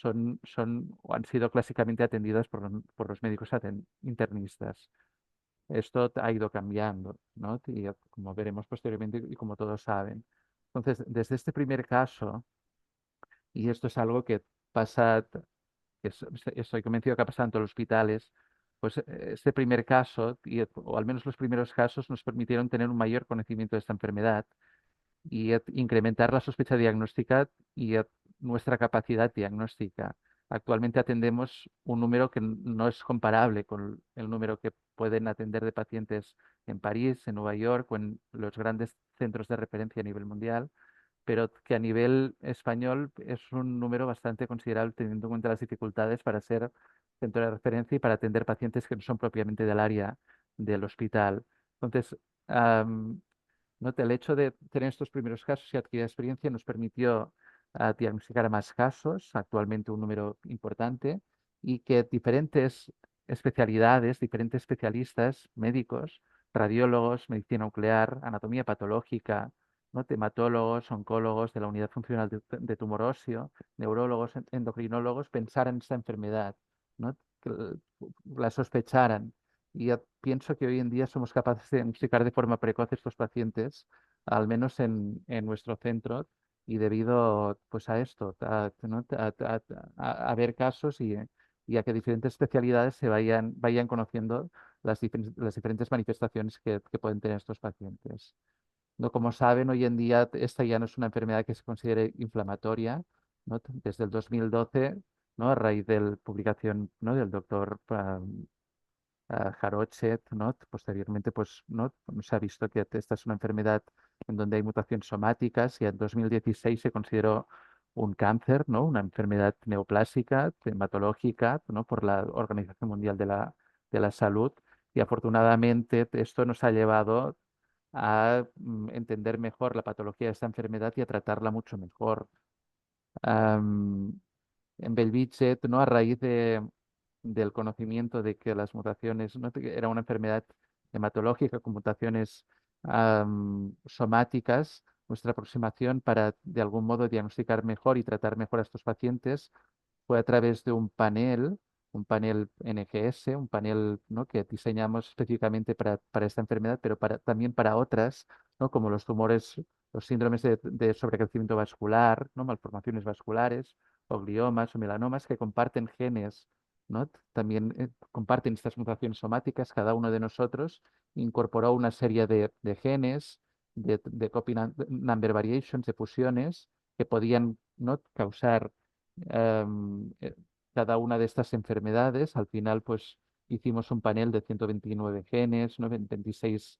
o han sido clásicamente atendidas por los médicos internistas. Esto ha ido cambiando, ¿no? Y como veremos posteriormente y como todos saben. Entonces, desde este primer caso, y esto es algo que pasa, estoy convencido que ha pasado en todos los hospitales, pues este primer caso, o al menos los primeros casos, nos permitieron tener un mayor conocimiento de esta enfermedad y incrementar la sospecha diagnóstica y nuestra capacidad diagnóstica. Actualmente atendemos un número que no es comparable con el número que pueden atender de pacientes en París, en Nueva York o en los grandes centros de referencia a nivel mundial, pero que a nivel español es un número bastante considerable teniendo en cuenta las dificultades para ser centro de referencia y para atender pacientes que no son propiamente del área del hospital. Entonces, ¿no? El hecho de tener estos primeros casos y adquirir experiencia nos permitió diagnosticar más casos, actualmente un número importante, y que diferentes especialidades, diferentes especialistas médicos, radiólogos, medicina nuclear, anatomía patológica, ¿no? Hematólogos, oncólogos de la unidad funcional de tumor óseo, neurólogos, endocrinólogos, pensaran en esta enfermedad, ¿no? Que la sospecharan. Y pienso que hoy en día somos capaces de diagnosticar de forma precoz estos pacientes, al menos en nuestro centro, y debido pues, a esto, ¿no? A ver casos y a que diferentes especialidades vayan conociendo las diferentes manifestaciones que pueden tener estos pacientes. ¿No? Como saben, hoy en día esta ya no es una enfermedad que se considere inflamatoria, ¿no? Desde el 2012, ¿no? A raíz de la publicación, ¿no? Del doctor Jarochet, ¿no? Posteriormente, pues, ¿no? Se ha visto que esta es una enfermedad en donde hay mutaciones somáticas y en 2016 se consideró un cáncer, ¿no? Una enfermedad neoplásica, hematológica, ¿no? Por la Organización Mundial de la Salud. Y afortunadamente esto nos ha llevado a entender mejor la patología de esta enfermedad y a tratarla mucho mejor. En Belviche, ¿no? A raíz del conocimiento de que las mutaciones, ¿no? Que era una enfermedad hematológica con mutaciones somáticas, nuestra aproximación para de algún modo diagnosticar mejor y tratar mejor a estos pacientes fue a través de un panel NGS, un panel, ¿no? Que diseñamos específicamente para esta enfermedad, pero también para otras, ¿no? Como los tumores, los síndromes de sobrecrecimiento vascular, ¿no? Malformaciones vasculares, o gliomas o melanomas que comparten genes, ¿no? También comparten estas mutaciones somáticas. Cada uno de nosotros incorporó una serie de genes, de copy number variations, de fusiones que podían, ¿no? Causar cada una de estas enfermedades. Al final, pues hicimos un panel de 129 genes, ¿no? 26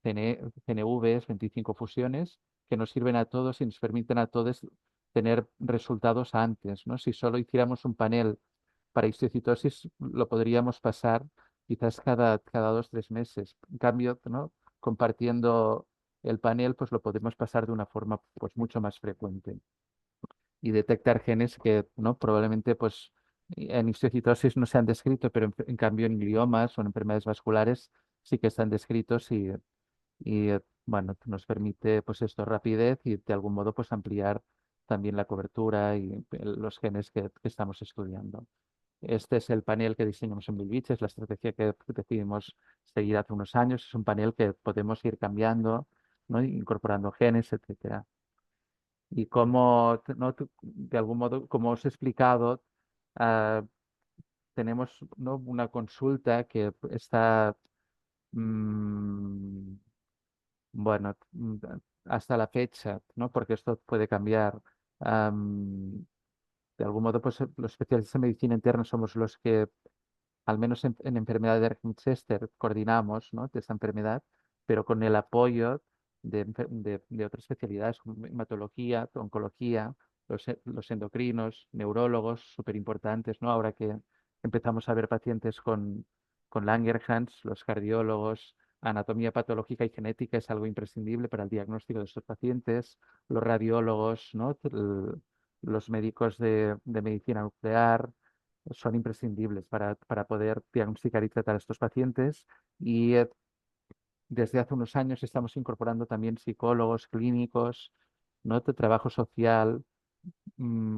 CNVs, 25 fusiones, que nos sirven a todos y nos permiten a todos tener resultados antes, ¿no? Si solo hiciéramos un panel para histiocytosis, lo podríamos pasar quizás cada 2 o 3 meses. En cambio, ¿no? Compartiendo el panel, pues lo podemos pasar de una forma pues, mucho más frecuente y detectar genes que, ¿no? Probablemente pues, en histiocytosis no se han descrito, pero en cambio en gliomas o en enfermedades vasculares sí que están descritos y bueno, nos permite pues esto rapidez y de algún modo pues ampliar también la cobertura y los genes que estamos estudiando. Este es el panel que diseñamos en Bilbich, es la estrategia que decidimos seguir hace unos años. Es un panel que podemos ir cambiando, ¿no? Incorporando genes, etcétera. Y como, ¿no? De algún modo, como os he explicado, ah, tenemos, ¿no? Una consulta que está mm, bueno, hasta la fecha, ¿no? Porque esto puede cambiar. De algún modo, pues los especialistas en medicina interna somos los que, al menos en enfermedad de Erkman-Chester, coordinamos, ¿no? De esta enfermedad, pero con el apoyo de otras especialidades como hematología, oncología, los endocrinos, neurólogos, súper importantes, ¿no? Ahora que empezamos a ver pacientes con Langerhans, los cardiólogos, anatomía patológica y genética es algo imprescindible para el diagnóstico de estos pacientes, los radiólogos, ¿no? Los médicos de medicina nuclear son imprescindibles para poder diagnosticar y tratar a estos pacientes y desde hace unos años estamos incorporando también psicólogos clínicos, ¿no? De trabajo social,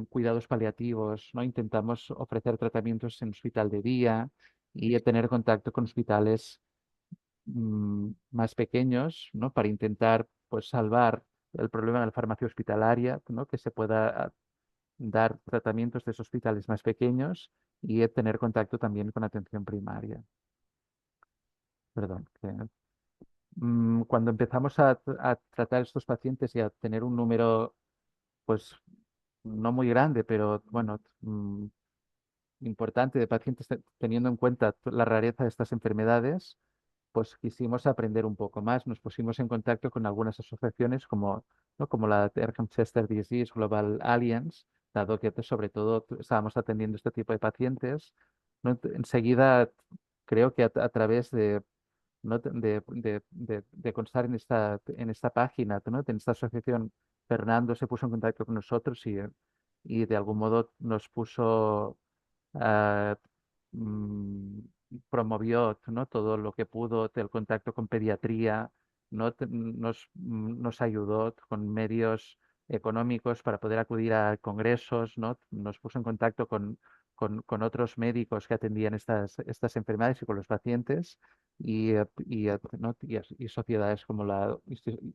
cuidados paliativos, ¿no? Intentamos ofrecer tratamientos en hospital de día y tener contacto con hospitales más pequeños, ¿no? Para intentar, pues, salvar el problema de la farmacia hospitalaria, ¿no? Que se pueda dar tratamientos de esos hospitales más pequeños y tener contacto también con atención primaria. Perdón. Cuando empezamos a tratar estos pacientes y a tener un número, pues, no muy grande, pero bueno, importante de pacientes, teniendo en cuenta la rareza de estas enfermedades, pues quisimos aprender un poco más. Nos pusimos en contacto con algunas asociaciones como, ¿no? Como la Chester Disease Global Alliance, dado que sobre todo estábamos atendiendo este tipo de pacientes. ¿No? Enseguida creo que a través de, ¿no? de constar en esta página, ¿no? En esta asociación, Fernando se puso en contacto con nosotros y de algún modo nos puso ah, mm, promovió, ¿no? Todo lo que pudo, el contacto con pediatría, ¿no? Nos ayudó con medios económicos para poder acudir a congresos, ¿no? Nos puso en contacto con otros médicos que atendían estas enfermedades y con los pacientes ¿no? Y sociedades como la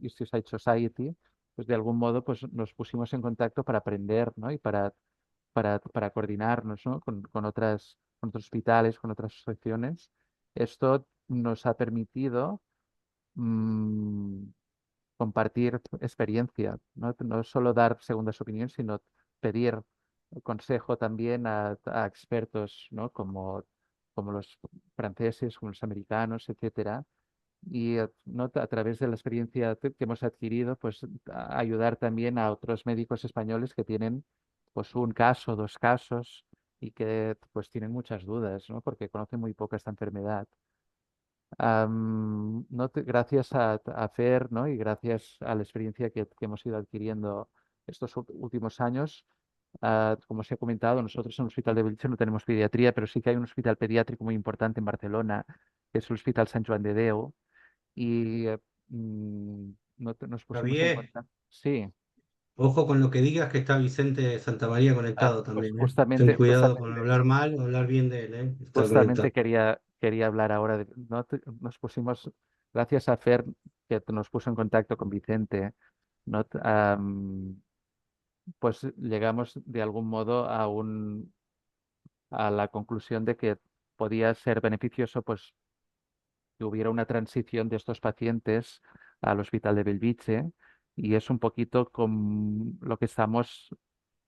Suicide Society, pues de algún modo pues, nos pusimos en contacto para aprender, ¿no? Y para coordinarnos, ¿no? Con otros hospitales, con otras asociaciones. Esto nos ha permitido mm, compartir experiencia, ¿no? No solo dar segundas opiniones, sino pedir consejo también a expertos, ¿no? Como los franceses, como los americanos, etcétera. Y ¿no? A través de la experiencia que hemos adquirido, pues ayudar también a otros médicos españoles que tienen pues un caso, dos casos y que pues tienen muchas dudas, ¿no? Porque conocen muy poco esta enfermedad. ¿No? Gracias a FER, ¿no? Y gracias a la experiencia que hemos ido adquiriendo estos últimos años, como os he comentado, nosotros en el Hospital de Bellvitge no tenemos pediatría, pero sí que hay un hospital pediátrico muy importante en Barcelona, que es el Hospital Sant Joan de Déu, y nos pusimos en
Javier,
contacto. Sí,
ojo con lo que digas, que está Vicente Santamaría conectado
pues
también, ¿eh? Ten
justamente,
cuidado con hablar mal o hablar bien de él, ¿eh? Está
justamente
conectado.
quería hablar ahora de, ¿no? Nos pusimos, gracias a Fer, que nos puso en contacto con Vicente, ¿no? Pues llegamos de algún modo a la conclusión de que podía ser beneficioso pues que hubiera una transición de estos pacientes al Hospital de Bellvitge y es un poquito con lo que estamos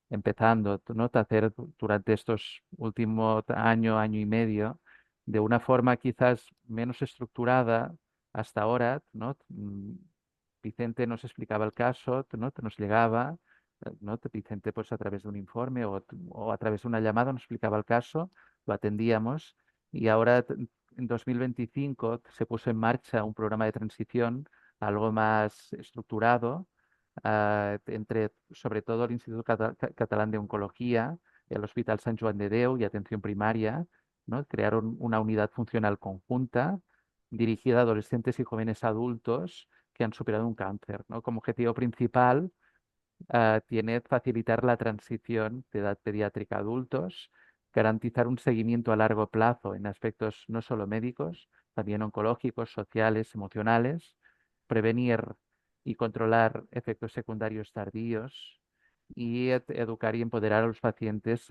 empezando, ¿no? A hacer durante estos últimos año, año y medio, de una forma quizás menos estructurada hasta ahora, ¿no? Vicente nos explicaba el caso, ¿no? Nos llegaba, ¿no? Vicente pues a través de un informe o a través de una llamada nos explicaba el caso, lo atendíamos y ahora en 2025 se puso en marcha un programa de transición algo más estructurado entre sobre todo el Instituto Catalán de Oncología, el Hospital Sant Joan de Déu y Atención Primaria, ¿no? Crearon una unidad funcional conjunta dirigida a adolescentes y jóvenes adultos que han superado un cáncer, ¿no? Como objetivo principal tiene facilitar la transición de edad pediátrica a adultos, garantizar un seguimiento a largo plazo en aspectos no solo médicos, también oncológicos, sociales, emocionales, prevenir y controlar efectos secundarios tardíos y educar y empoderar a los pacientes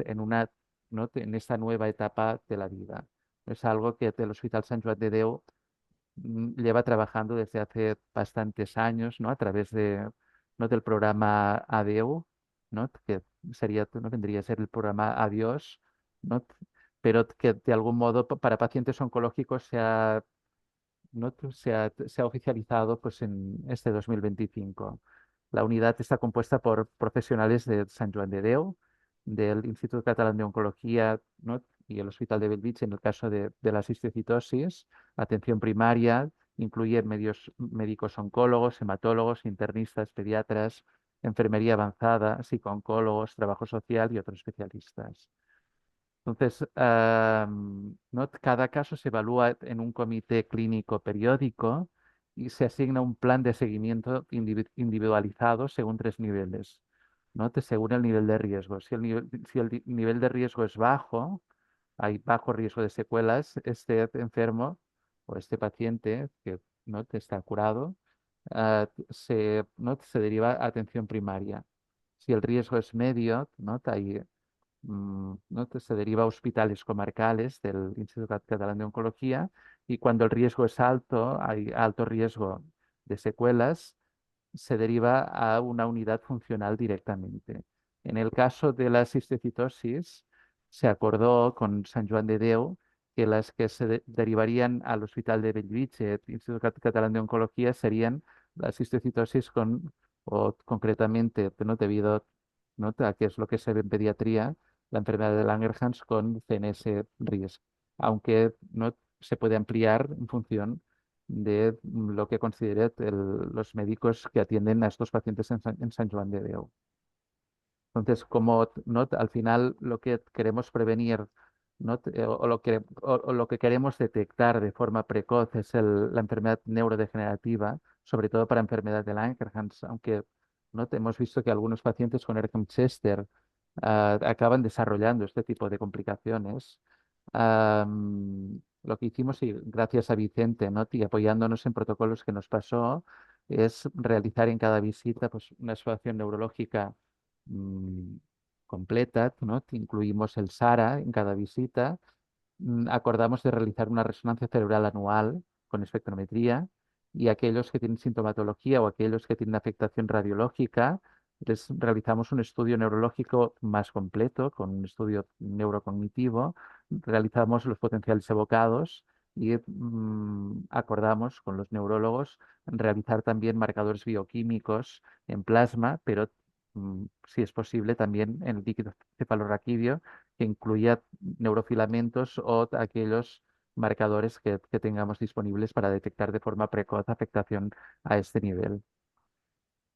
¿no? en esta nueva etapa de la vida. Es algo que el Hospital Sant Joan de Déu lleva trabajando desde hace bastantes años, ¿no? A través ¿no? del programa ADEU, ¿no? Que sería, ¿no? Vendría a ser el programa Adiós, ¿no? Pero que de algún modo para pacientes oncológicos ¿no? Se ha oficializado pues, en este 2025. La unidad está compuesta por profesionales de Sant Joan de Déu, del Instituto Catalán de Oncología, ¿no? Y el Hospital de Bellvitge en el caso de la histocitosis, atención primaria, incluye médicos oncólogos, hematólogos, internistas, pediatras, enfermería avanzada, psicooncólogos, trabajo social y otros especialistas. Entonces, ¿no? Cada caso se evalúa en un comité clínico periódico y se asigna un plan de seguimiento individualizado según 3 niveles, ¿no? Según el nivel de riesgo. Si el nivel de riesgo es bajo, hay bajo riesgo de secuelas, este enfermo o este paciente que no te está curado, se deriva a atención primaria. Si el riesgo es medio, ¿no? ¿no? Se deriva a hospitales comarcales del Instituto Catalán de Oncología, y cuando el riesgo es alto, hay alto riesgo de secuelas, se deriva a una unidad funcional directamente. En el caso de la cistocitosis, se acordó con Sant Joan de Déu que las que se derivarían al Hospital de Bellvitge, Instituto Catalán de Oncología, serían la cistocitosis o concretamente, ¿no? Debido, ¿no? a qué es lo que se ve en pediatría, la enfermedad de Langerhans con CNS RIS, aunque no se puede ampliar en función de lo que consideren los médicos que atienden a estos pacientes en Sant Joan de Déu. Entonces, como ¿no? Al final lo que queremos prevenir, ¿no? o lo que queremos detectar de forma precoz es la enfermedad neurodegenerativa, sobre todo para enfermedad de Langerhans, aunque ¿no? Hemos visto que algunos pacientes con Erkman-Chester acaban desarrollando este tipo de complicaciones. Lo que hicimos, y gracias a Vicente, ¿no? y apoyándonos en protocolos que nos pasó, es realizar en cada visita pues, una exploración neurológica mm, completa, ¿no? Incluimos el SARA en cada visita. Acordamos de realizar una resonancia cerebral anual con espectrometría, y aquellos que tienen sintomatología o aquellos que tienen afectación radiológica, les realizamos un estudio neurológico más completo, con un estudio neurocognitivo, realizamos los potenciales evocados y acordamos con los neurólogos realizar también marcadores bioquímicos en plasma, pero si es posible también en el líquido cefalorraquídeo, que incluya neurofilamentos o aquellos marcadores que tengamos disponibles para detectar de forma precoz afectación a este nivel.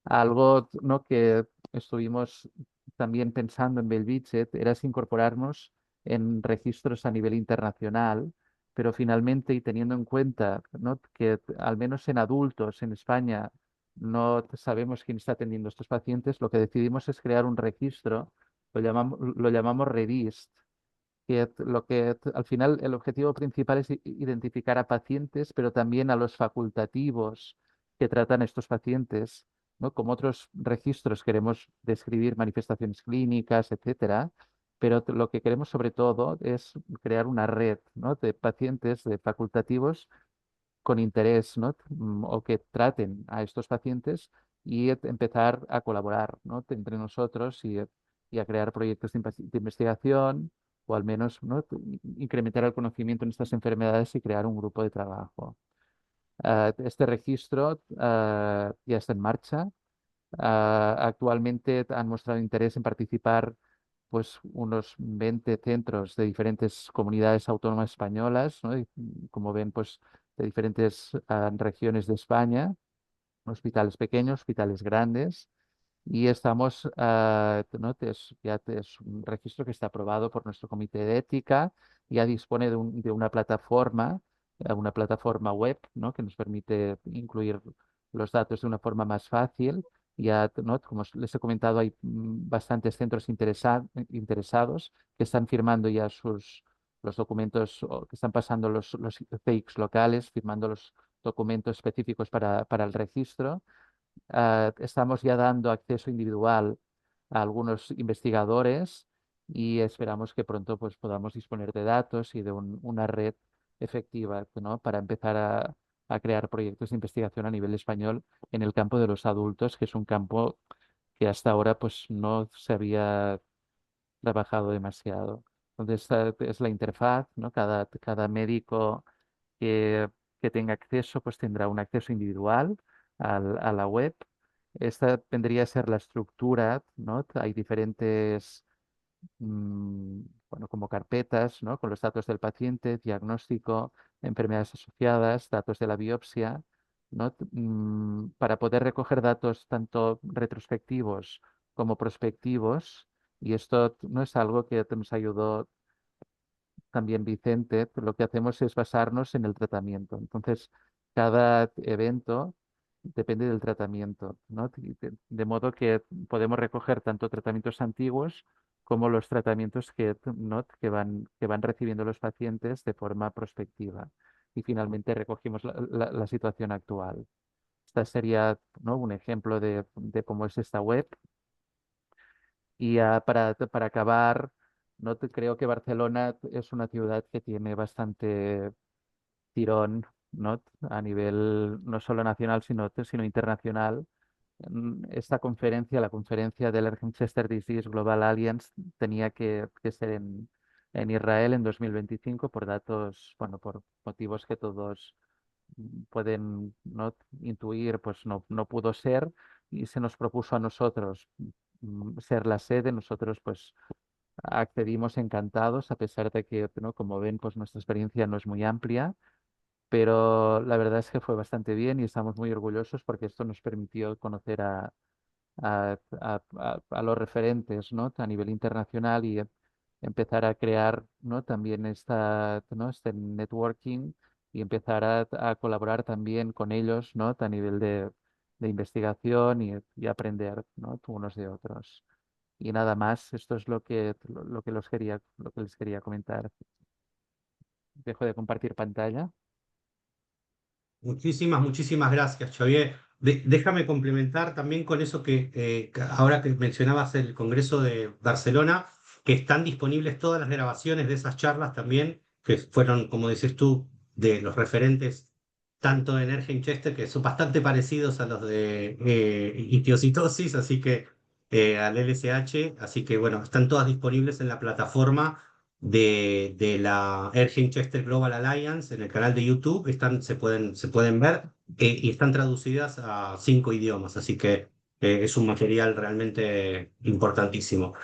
Algo, ¿no? que estuvimos también pensando en Belvitge era incorporarnos en registros a nivel internacional, pero finalmente, y teniendo en cuenta, ¿no? que al menos en adultos en España no sabemos quién está atendiendo a estos pacientes, lo que decidimos es crear un registro, lo llamamos REDIST, que al final el objetivo principal es identificar a pacientes, pero también a los facultativos que tratan a estos pacientes, ¿no? Como otros registros queremos describir manifestaciones clínicas, etcétera, pero lo que queremos sobre todo es crear una red, ¿no? de pacientes, de facultativos con interés, ¿no? O que traten a estos pacientes, y empezar a colaborar, ¿no? entre nosotros, y a crear proyectos de investigación, o al menos, ¿no? incrementar el conocimiento en estas enfermedades y crear un grupo de trabajo. Este registro ya está en marcha. Actualmente han mostrado interés en participar pues unos 20 centros de diferentes comunidades autónomas españolas, ¿no? Y, como ven, pues de diferentes regiones de España, hospitales pequeños, hospitales grandes, y estamos, ¿no? Es un registro que está aprobado por nuestro comité de ética, ya dispone de una plataforma web, ¿no? que nos permite incluir los datos de una forma más fácil. Ya, ¿no? Como les he comentado, hay bastantes centros interesados que están firmando ya los documentos, o que están pasando los CEICs locales, firmando los documentos específicos para el registro. Estamos ya dando acceso individual a algunos investigadores, y esperamos que pronto pues, podamos disponer de datos y de una red efectiva, ¿no? para empezar a crear proyectos de investigación a nivel español en el campo de los adultos, que es un campo que hasta ahora pues, no se había trabajado demasiado. Entonces, esta es la interfaz, ¿no? Cada médico que, que tenga acceso, pues tendrá un acceso individual a la web. Esta vendría a ser la estructura, ¿no? Hay diferentes, bueno, como carpetas, ¿no? Con los datos del paciente, diagnóstico, enfermedades asociadas, datos de la biopsia, ¿no? Para poder recoger datos tanto retrospectivos como prospectivos. Y esto no es algo que nos ayudó también Vicente. Lo que hacemos es basarnos en el tratamiento. Entonces, cada evento depende del tratamiento, ¿no? De modo que podemos recoger tanto tratamientos antiguos como los tratamientos ¿no? que van recibiendo los pacientes de forma prospectiva. Y finalmente recogimos la situación actual. Esta sería, ¿no? un ejemplo de cómo es esta web. Y ya para acabar, ¿no? Creo que Barcelona es una ciudad que tiene bastante tirón, ¿no? A nivel no solo nacional, sino internacional. Esta conferencia, la conferencia del Manchester Disease Global Alliance, tenía que ser en Israel en 2025 por datos, bueno, por motivos que todos pueden, ¿no? intuir, pues no pudo ser y se nos propuso a nosotros ser la sede. Nosotros pues accedimos encantados, a pesar de que, ¿no? como ven, pues nuestra experiencia no es muy amplia, pero la verdad es que fue bastante bien y estamos muy orgullosos porque esto nos permitió conocer a los referentes, ¿no? a nivel internacional y empezar a crear, ¿no? también ¿no? este networking y empezar a colaborar también con ellos, ¿no? a nivel de investigación y aprender, ¿no? unos de otros. Y nada más, esto es lo que lo que les quería comentar. Dejo de compartir pantalla.
Muchísimas gracias, Xavier. Déjame complementar también con eso ahora que mencionabas el Congreso de Barcelona, que están disponibles todas las grabaciones de esas charlas también, que fueron, como dices tú, de los referentes tanto en Ergen-Chester, que son bastante parecidos a los de ictiocitosis, así que al LSH, así que bueno, están todas disponibles en la plataforma de la Ergen-Chester Global Alliance en el canal de YouTube. Se pueden ver y están traducidas a 5 idiomas, así que es un material realmente importantísimo.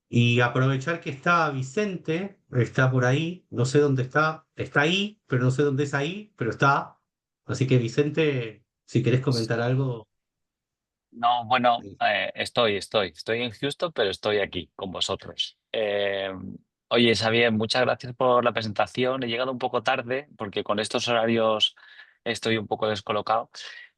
Y aprovechar que está Vicente, está por ahí, no sé dónde está ahí, pero no sé dónde es ahí, pero está. Así que Vicente, si querés comentar algo.
No, bueno, estoy en Houston, pero estoy aquí con vosotros. Oye, Xavier, muchas gracias por la presentación. He llegado un poco tarde porque con estos horarios estoy un poco descolocado.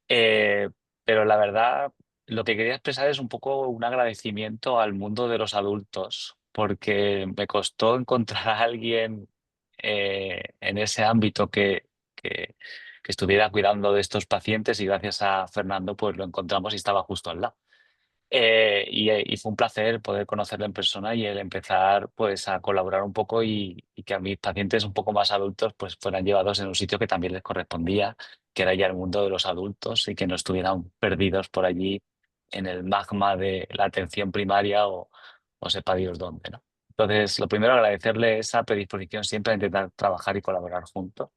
Eh, pero la verdad, lo que quería expresar es un poco un agradecimiento al mundo de los adultos, porque me costó encontrar a alguien en ese ámbito que estuviera cuidando de estos pacientes y gracias a Fernando pues lo encontramos y estaba justo al lado. Y fue un placer poder conocerlo en persona y el empezar pues a colaborar un poco y que a mis pacientes un poco más adultos pues fueran llevados en un sitio que también les correspondía, que era ya el mundo de los adultos y que no estuvieran perdidos por allí en el magma de la atención primaria o sepa Dios dónde, ¿no? Entonces, lo primero, agradecerle esa predisposición siempre a intentar trabajar y colaborar juntos.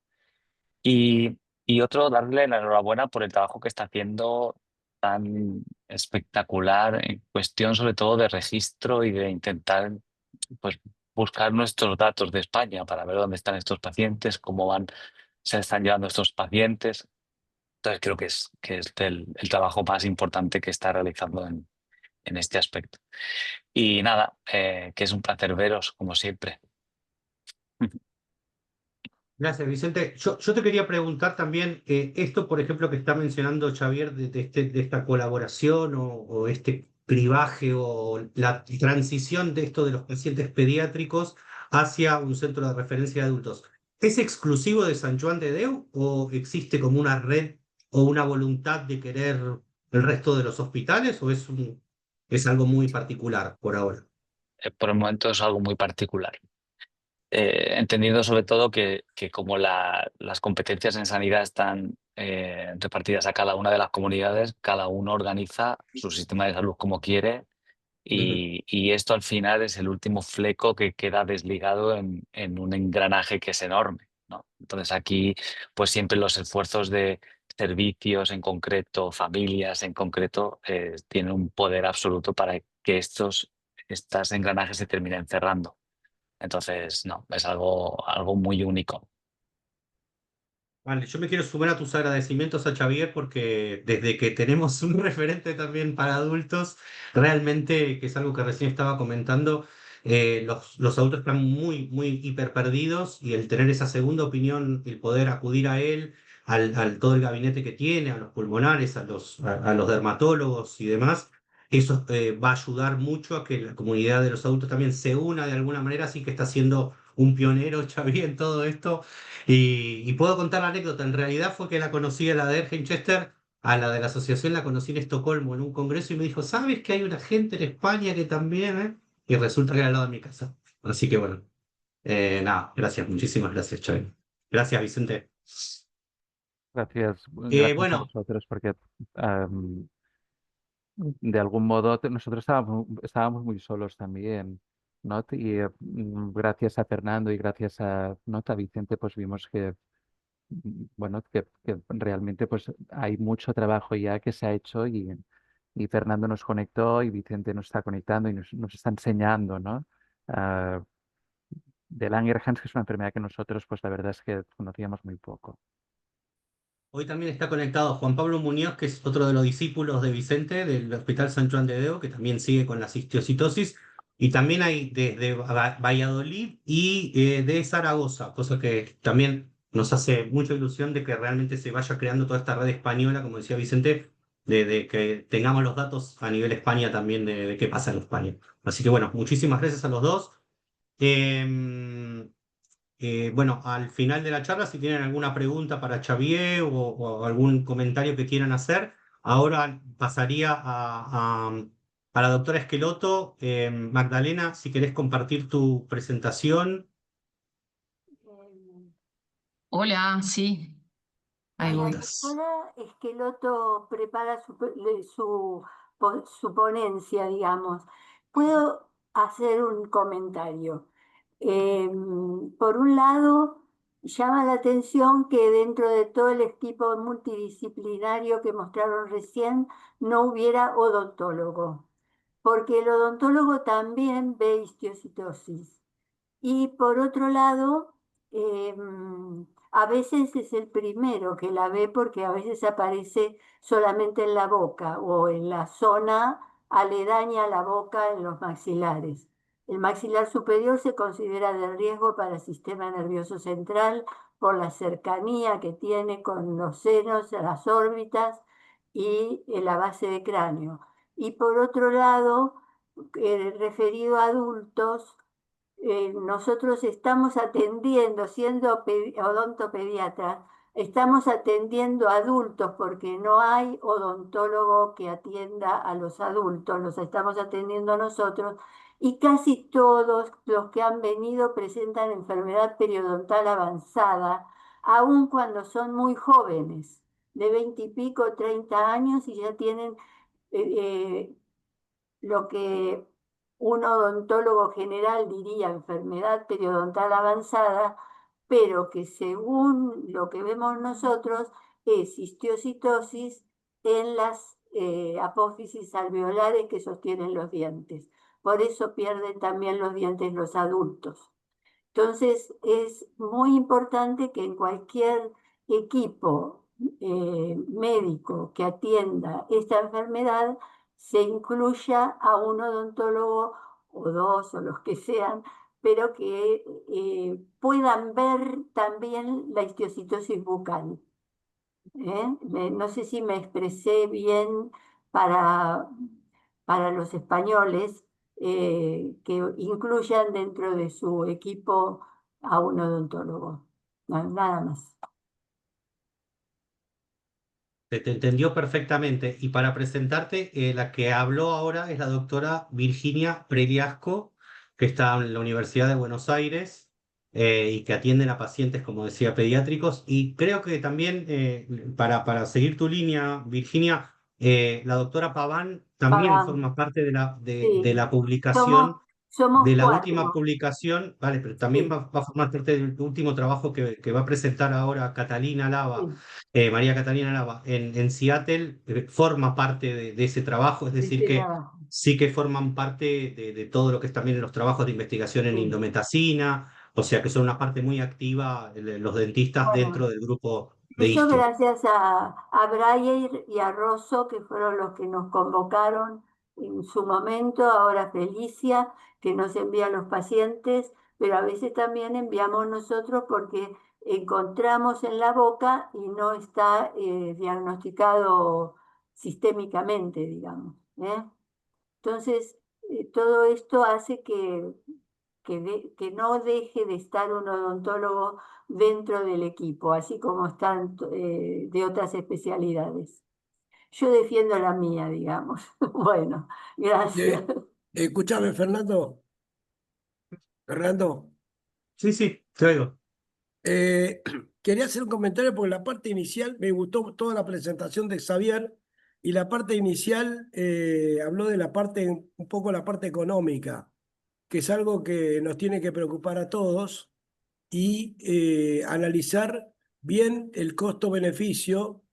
Y otro, darle la enhorabuena por el trabajo que está haciendo tan espectacular en cuestión sobre todo de registro y de intentar pues, buscar nuestros datos de España para ver dónde están estos pacientes, se están llevando estos pacientes. Entonces creo que es el trabajo más importante que está realizando en este aspecto. Y nada, que es un placer veros como siempre.
Gracias, Vicente. Yo te quería preguntar también, esto, por ejemplo, que está mencionando Xavier, de esta colaboración o este clivaje o la transición de esto de los pacientes pediátricos hacia un centro de referencia de adultos. ¿Es exclusivo de San Juan de Deu o existe como una red o una voluntad de querer el resto de los hospitales o es algo muy particular por ahora?
Por el momento es algo muy particular. Entendiendo sobre todo que como las competencias en sanidad están repartidas a cada una de las comunidades, cada uno organiza su sistema de salud como quiere
Ujú.
y esto al final es el último fleco que queda desligado en un engranaje que es enorme, ¿no? Entonces aquí pues siempre los esfuerzos de servicios en concreto, familias en concreto, tienen un poder absoluto para que estas engranajes se terminen cerrando. Entonces, no, es algo muy único.
Vale, yo me quiero sumar a tus agradecimientos a Xavier porque desde que tenemos un referente también para adultos, realmente, que es algo que recién estaba comentando, los adultos están muy hiper perdidos y el tener esa segunda opinión, el poder acudir a él, todo el gabinete que tiene, a los pulmonares, a los dermatólogos y demás. Eso va a ayudar mucho a que la comunidad de los adultos también se una de alguna manera, así que está siendo un pionero Xavier en todo esto. Y puedo contar la anécdota, en realidad fue que la conocí a la de Ergenchester, a la de la asociación la conocí en Estocolmo en un congreso y me dijo, ¿sabes que hay una gente en España que también, Y resulta que era al lado de mi casa. Así que bueno, nada, gracias, muchísimas gracias, Xavier. Gracias, Vicente.
Gracias, gracias a
Bueno,
vosotros porque de algún modo nosotros estábamos muy solos también, ¿no? Y gracias a Fernando y gracias a, ¿no? a Vicente, pues vimos que, bueno, que realmente pues hay mucho trabajo ya que se ha hecho y Fernando nos conectó y Vicente nos está conectando y nos está enseñando, ¿no? Ah, de Langerhans, que es una enfermedad que nosotros, pues la verdad es que conocíamos muy poco.
hoy también está conectado Juan Pablo Muñoz, que es otro de los discípulos de Vicente del Hospital San Juan de Deo, que también sigue con la cistiocitosis. Y también hay de Valladolid y de Zaragoza, cosa que también nos hace mucha ilusión de que realmente se vaya creando toda esta red española, como decía Vicente, de que tengamos los datos a nivel España también de qué pasa en España. Así que bueno, muchísimas gracias a los dos. Em, bueno, al final de la charla, si tienen alguna pregunta para Xavier o algún comentario que quieran hacer, ahora pasaría a la doctora Esqueloto. Magdalena, si querés compartir tu presentación.
Hola, sí, ahí
La
voy.
doctora Esqueloto prepara su ponencia, digamos. Puedo hacer un comentario. Por un lado, llama la atención que dentro de todo el equipo multidisciplinario que mostraron recién no hubiera odontólogo, porque el odontólogo también ve histiocytosis. Y por otro lado, a veces es el primero que la ve porque a veces aparece solamente en la boca o en la zona aledaña a la boca en los maxilares. El maxilar superior se considera de riesgo para el sistema nervioso central por la cercanía que tiene con los senos, las órbitas y la base de cráneo. Y por otro lado, referido a adultos, nosotros estamos atendiendo, siendo odontopediatra, estamos atendiendo adultos porque no hay odontólogo que atienda a los adultos, los estamos atendiendo nosotros y casi todos los que han venido presentan enfermedad periodontal avanzada, aun cuando son muy jóvenes, de 20 y pico, 30 años y ya tienen lo que un odontólogo general diría enfermedad periodontal avanzada, pero que según lo que vemos nosotros es histiocitosis en las apófisis alveolares que sostienen los dientes. Por eso pierden también los dientes los adultos. Entonces, es muy importante que en cualquier equipo médico que atienda esta enfermedad se incluya a un odontólogo o dos o los que sean, pero que puedan ver también la histiocytosis bucal. No sé si me expresé bien para, para los españoles que incluyan dentro de su equipo a un odontólogo. Nada más.
Te entendió perfectamente. Y para presentarte, la que habló ahora es la doctora Virginia Preliasco, que está en la Universidad de Buenos Aires y que atienden a pacientes, como decía, pediátricos. Y creo que también, para seguir tu línea, Virginia, la doctora Paván también
Pagán,
forma parte de
sí.
la publicación.
Somos
De la última
cuatro.
publicación, vale, pero también
Sí,
va a formar parte del último trabajo que va a presentar ahora Catalina Lava,
sí,
María Catalina Lava, en Seattle, forma parte de ese trabajo, es
de
decir,
este
que
trabajo.
sí que forman parte de todo lo que es también los trabajos de investigación en
Sí.
indometacina, o sea que son una parte muy activa los dentistas dentro
Bueno,
del grupo de
eso
istio.
gracias a Breyer y a Rosso, que fueron los que nos convocaron en su momento, ahora Felicia, que nos envía los pacientes, pero a veces también enviamos nosotros porque encontramos en la boca y no está diagnosticado sistémicamente, digamos. Entonces, todo esto hace que no deje de estar un odontólogo dentro del equipo, así como están de otras especialidades. Yo defiendo la mía, digamos. Bueno, gracias.
Escúchame, Fernando. Fernando,
Sí, sí, te oigo.
eh, quería hacer un comentario porque la parte inicial me gustó toda la presentación de Xavier y la parte inicial habló de la parte, un poco la parte económica, que es algo que nos tiene que preocupar a todos y analizar bien el costo-beneficio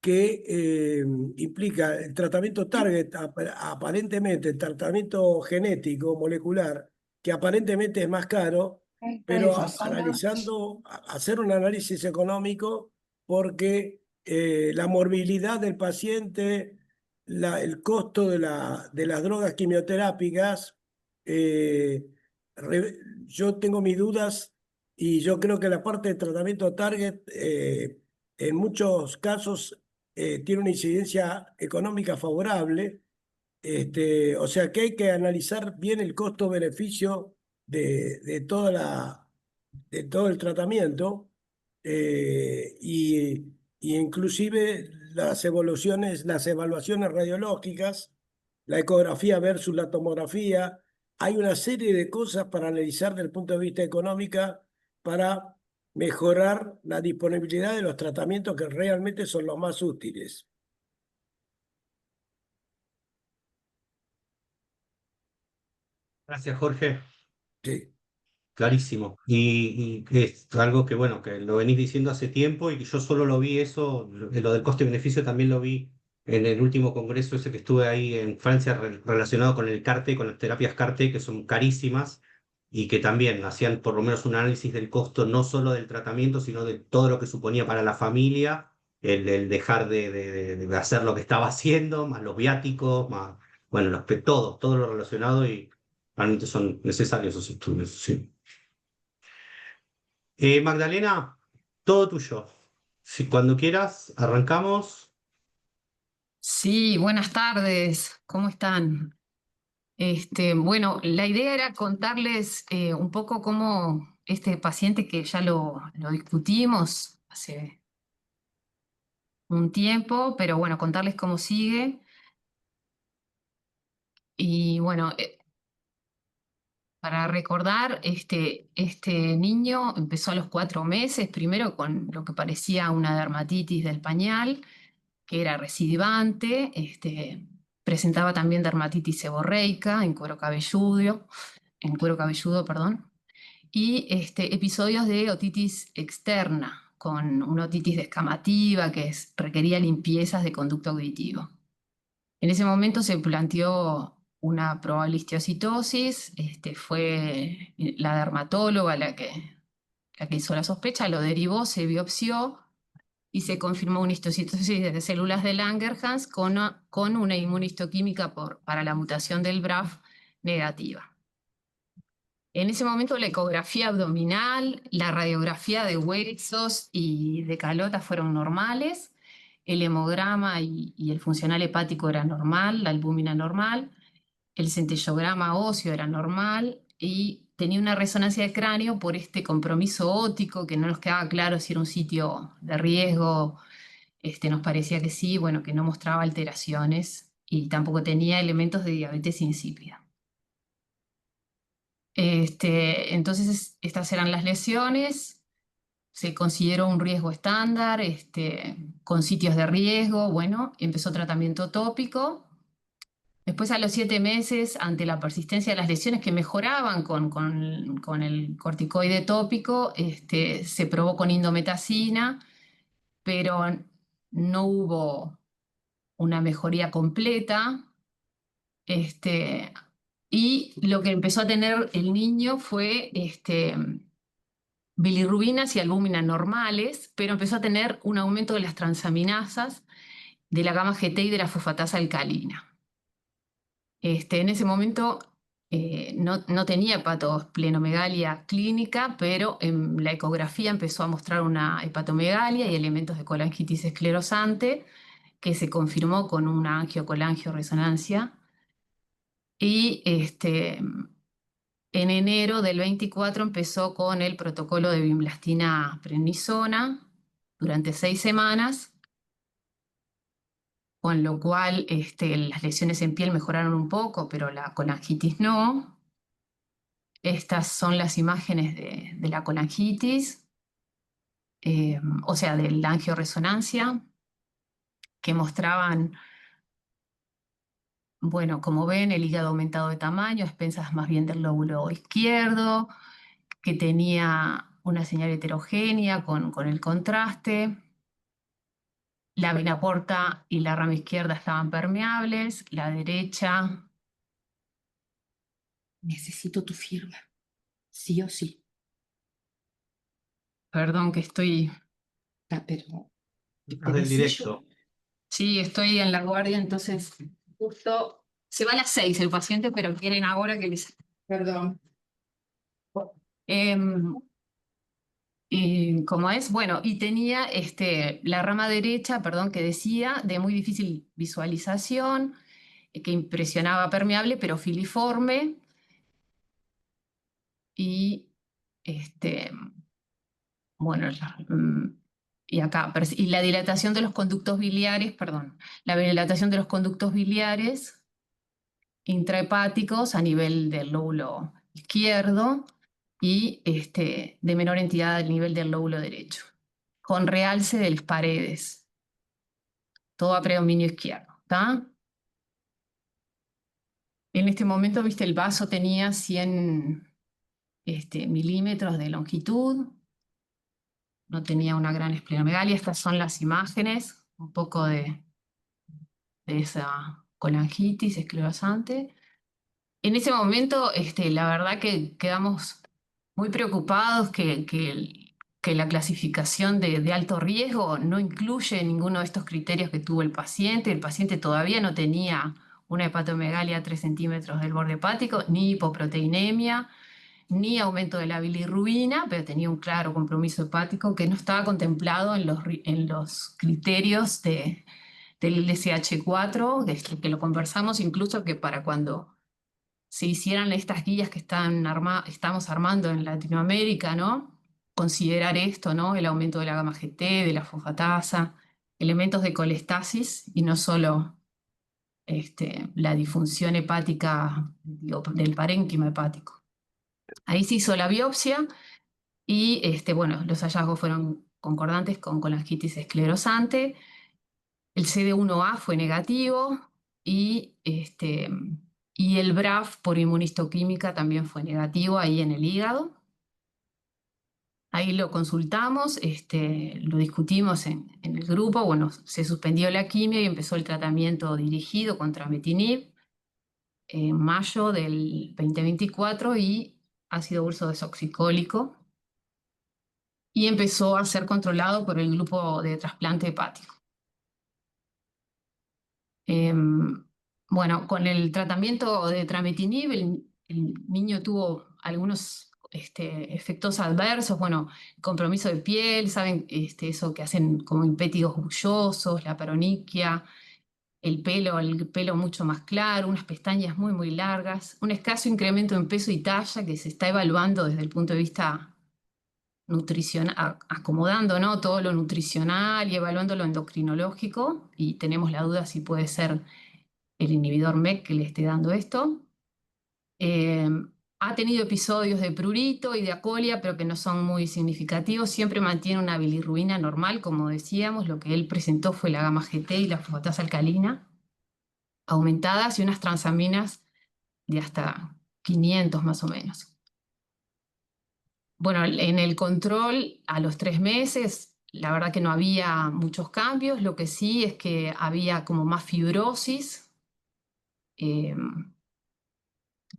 que implica el tratamiento target, aparentemente el tratamiento genético, molecular, que aparentemente es más caro, pero analizando, hacer un análisis económico porque la morbilidad del paciente, el costo de las drogas quimioterápicas, eh, yo tengo mis dudas y yo creo que la parte de tratamiento target en muchos casos tiene una incidencia económica favorable. O sea que hay que analizar bien el costo-beneficio de todo el tratamiento y inclusive las evaluaciones radiológicas, la ecografía versus la tomografía. Hay una serie de cosas para analizar desde el punto de vista económico para mejorar la disponibilidad de los tratamientos que realmente son los más útiles.
Gracias, Jorge.
Sí.
Clarísimo. Y es algo que, bueno, que lo venís diciendo hace tiempo y que yo solo lo vi eso, lo del coste-beneficio también lo vi en el último congreso ese que estuve ahí en Francia relacionado con el CAR-T, con las terapias CAR-T, que son carísimas y que también hacían por lo menos un análisis del costo no solo del tratamiento, sino de todo lo que suponía para la familia, el dejar de hacer lo que estaba haciendo, más los viáticos, más, bueno, todo lo relacionado y realmente son necesarios esos estudios, sí. Magdalena, todo tuyo. Si cuando quieras, arrancamos.
Sí, buenas tardes, ¿cómo están? Bueno, la idea era contarles un poco cómo este paciente que ya lo discutimos hace un tiempo, pero bueno, contarles cómo sigue. Y bueno, para recordar, este niño empezó a los 4 meses, primero con lo que parecía una dermatitis del pañal, que era recidivante, presentaba también dermatitis seborreica en cuero cabelludo, perdón, y episodios de otitis externa, con una otitis descamativa que requería limpiezas de conducto auditivo. En ese momento se planteó una probable histiocitosis, fue la dermatóloga la que hizo la sospecha, lo derivó, se biopsió y se confirmó una histocitosis de células de Langerhans con una inmunistoquímica para la mutación del BRAF negativa. En ese momento la ecografía abdominal, la radiografía de huesos y de calota fueron normales, el hemograma y el funcional hepático era normal, la albúmina normal, el centellograma óseo era normal y tenía una resonancia de cráneo por este compromiso óptico que no nos quedaba claro si era un sitio de riesgo. Nos parecía que sí, bueno, que no mostraba alteraciones y tampoco tenía elementos de diabetes insípida. Entonces, estas eran las lesiones, se consideró un riesgo estándar, con sitios de riesgo, bueno, empezó tratamiento tópico. Después, a los 7 meses, ante la persistencia de las lesiones que mejoraban con el corticoide tópico, se probó con indometacina, pero no hubo una mejoría completa. Y lo que empezó a tener el niño fue bilirrubinas y albúminas normales, pero empezó a tener un aumento de las transaminasas, de la gamma GT y de la fosfatasa alcalina. En ese momento no tenía hepatosplenomegalia clínica, pero en la ecografía empezó a mostrar una hepatomegalia y elementos de colangitis esclerosante, que se confirmó con una angiocolangioresonancia. Y en enero del 24 empezó con el protocolo de vinblastina prednisona durante 6 semanas, con lo cual las lesiones en piel mejoraron un poco, pero la colangitis no. Estas son las imágenes de la colangitis, o sea, de la angioresonancia, que mostraban, bueno, como ven, el hígado aumentado de tamaño, a expensas más bien del lóbulo izquierdo, que tenía una señal heterogénea con el contraste. La vena porta y la rama izquierda estaban permeables, la derecha... Necesito tu firma, sí o sí. Perdón que estoy... pero...
Estás del directo.
Sí, estoy en la guardia, entonces justo... Se va a las 6 el paciente, pero quieren ahora que les... Perdón. Y como es, bueno, y tenía la rama derecha, perdón, que decía, de muy difícil visualización, que impresionaba permeable, pero filiforme. Y, bueno, y acá, y la dilatación de los conductos biliares, perdón, la dilatación de los conductos biliares intrahepáticos a nivel del lóbulo izquierdo y de menor entidad al nivel del lóbulo derecho, con realce de las paredes, todo a predominio izquierdo, ¿está? En este momento, viste, el vaso tenía 100 milímetros de longitud, no tenía una gran esplenomegalia. Estas son las imágenes, un poco de esa colangitis esclerosante. En ese momento, la verdad que quedamos muy preocupados que la clasificación de alto riesgo no incluye ninguno de estos criterios que tuvo el paciente. El paciente todavía no tenía una hepatomegalia a 3 centímetros del borde hepático, ni hipoproteinemia, ni aumento de la bilirrubina, pero tenía un claro compromiso hepático que no estaba contemplado en los criterios del LSH4, que lo conversamos incluso que para cuando se hicieran estas guías que estamos armando en Latinoamérica, ¿no? Considerar esto, ¿no? El aumento de la gamma GT, de la fosfatasa, elementos de colestasis y no solo la disfunción hepática, digo, del parénquima hepático. Ahí se hizo la biopsia y bueno, los hallazgos fueron concordantes con colangitis esclerosante. El CD1A fue negativo y el BRAF por inmunistoquímica también fue negativo ahí en el hígado. Ahí lo consultamos, lo discutimos en el grupo. Bueno, se suspendió la quimio y empezó el tratamiento dirigido con trametinib en mayo del 2024 y ácido urso desoxicólico. Y empezó a ser controlado por el grupo de trasplante hepático. Bueno, con el tratamiento de trametinib, el niño tuvo algunos efectos adversos, bueno, compromiso de piel, saben, eso que hacen como impétigos bullosos, la paroniquia, el pelo mucho más claro, unas pestañas muy, muy largas, un escaso incremento en peso y talla que se está evaluando desde el punto de vista nutricional, acomodando, ¿no?, todo lo nutricional y evaluando lo endocrinológico, y tenemos la duda si puede ser el inhibidor MEK que le esté dando esto. Ha tenido episodios de prurito y de acolia, pero que no son muy significativos. Siempre mantiene una bilirrubina normal, como decíamos. Lo que él presentó fue la gamma GT y la fosfatasa alcalina aumentadas y unas transaminas de hasta 500 más o menos. Bueno, en el control a los 3 meses, la verdad que no había muchos cambios. Lo que sí es que había como más fibrosis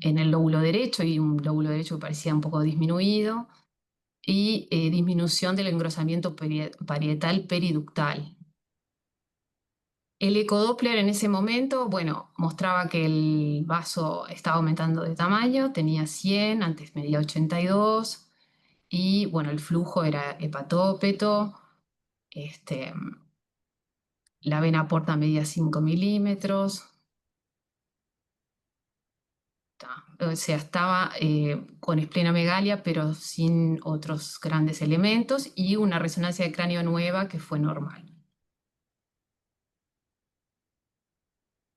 en el lóbulo derecho, y un lóbulo derecho que parecía un poco disminuido, y disminución del engrosamiento parietal periductal. El ecodoppler en ese momento, bueno, mostraba que el vaso estaba aumentando de tamaño, tenía 100, antes medía 82, y bueno, el flujo era hepatópeto, la vena porta medía 5 milímetros, o sea, estaba con esplenomegalia, pero sin otros grandes elementos, y una resonancia de cráneo nueva que fue normal.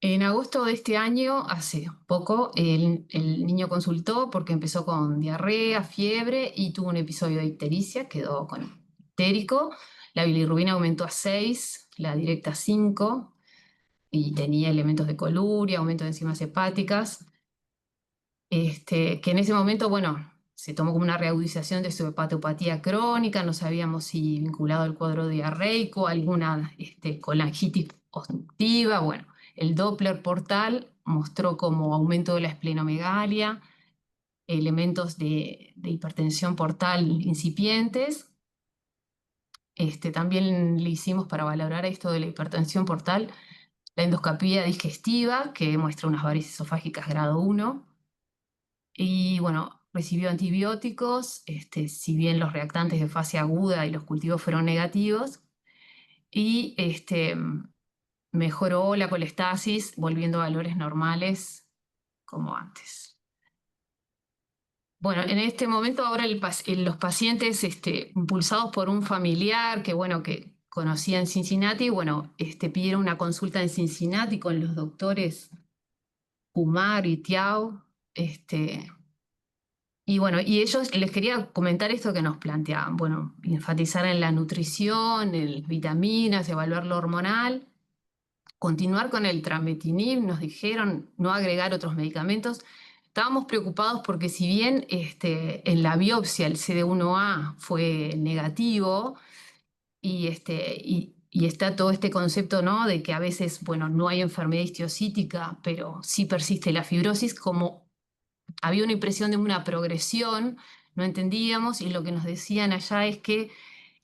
En agosto de este año, hace poco, el niño consultó porque empezó con diarrea, fiebre y tuvo un episodio de ictericia, quedó con ictérico. La bilirrubina aumentó a 6, la directa a 5, y tenía elementos de coluria, aumento de enzimas hepáticas. Que en ese momento, bueno, se tomó como una reagudización de su hepatopatía crónica, no sabíamos si vinculado al cuadro diarreico, alguna colangitis obstructiva. Bueno, el Doppler portal mostró como aumento de la esplenomegalia, elementos de hipertensión portal incipientes. También le hicimos, para valorar esto de la hipertensión portal, la endoscopía digestiva, que muestra unas varices esofágicas grado 1. Y bueno, recibió antibióticos, si bien los reactantes de fase aguda y los cultivos fueron negativos, y mejoró la colestasis, volviendo a valores normales como antes. Bueno, en este momento ahora los pacientes impulsados por un familiar que, bueno, que conocía en Cincinnati, bueno, pidieron una consulta en Cincinnati con los doctores Kumar y Tiao, y bueno, y ellos, les quería comentar esto que nos planteaban, bueno, enfatizar en la nutrición, en las vitaminas, evaluar lo hormonal, continuar con el trametinib, nos dijeron, no agregar otros medicamentos. Estábamos preocupados porque si bien en la biopsia el CD1A fue negativo y está todo este concepto, ¿no?, de que a veces, bueno, no hay enfermedad histiocítica, pero sí persiste la fibrosis, como había una impresión de una progresión, no entendíamos, y lo que nos decían allá es que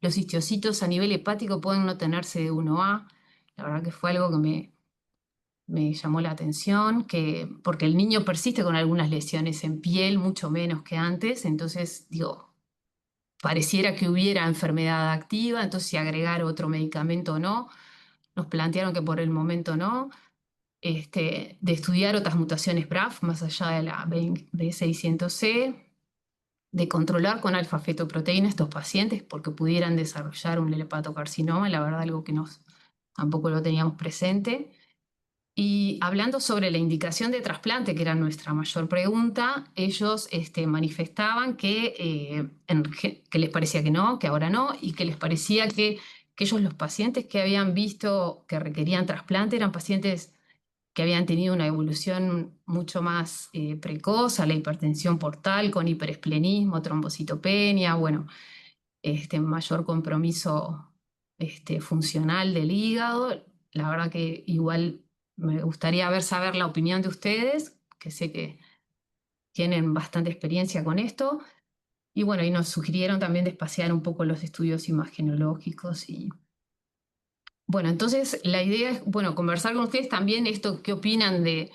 los histiocitos a nivel hepático pueden no tener CD1A. La verdad que fue algo que me llamó la atención, porque el niño persiste con algunas lesiones en piel, mucho menos que antes, entonces, digo, pareciera que hubiera enfermedad activa, entonces si agregar otro medicamento o no. Nos plantearon que por el momento no. De estudiar otras mutaciones BRAF más allá de la B600C, de controlar con alfa-fetoproteína estos pacientes porque pudieran desarrollar un hepatocarcinoma, la verdad algo que tampoco lo teníamos presente. Y hablando sobre la indicación de trasplante, que era nuestra mayor pregunta, ellos manifestaban que les parecía que no, que ahora no, y que les parecía que ellos, los pacientes que habían visto que requerían trasplante, eran pacientes que habían tenido una evolución mucho más precoz a la hipertensión portal, con hiperesplenismo, trombocitopenia, bueno, mayor compromiso funcional del hígado. La verdad que igual me gustaría saber la opinión de ustedes, que sé que tienen bastante experiencia con esto. Y bueno, y nos sugirieron también despaciar un poco los estudios imagenológicos y... Bueno, entonces la idea es, bueno, conversar con ustedes también esto, qué opinan de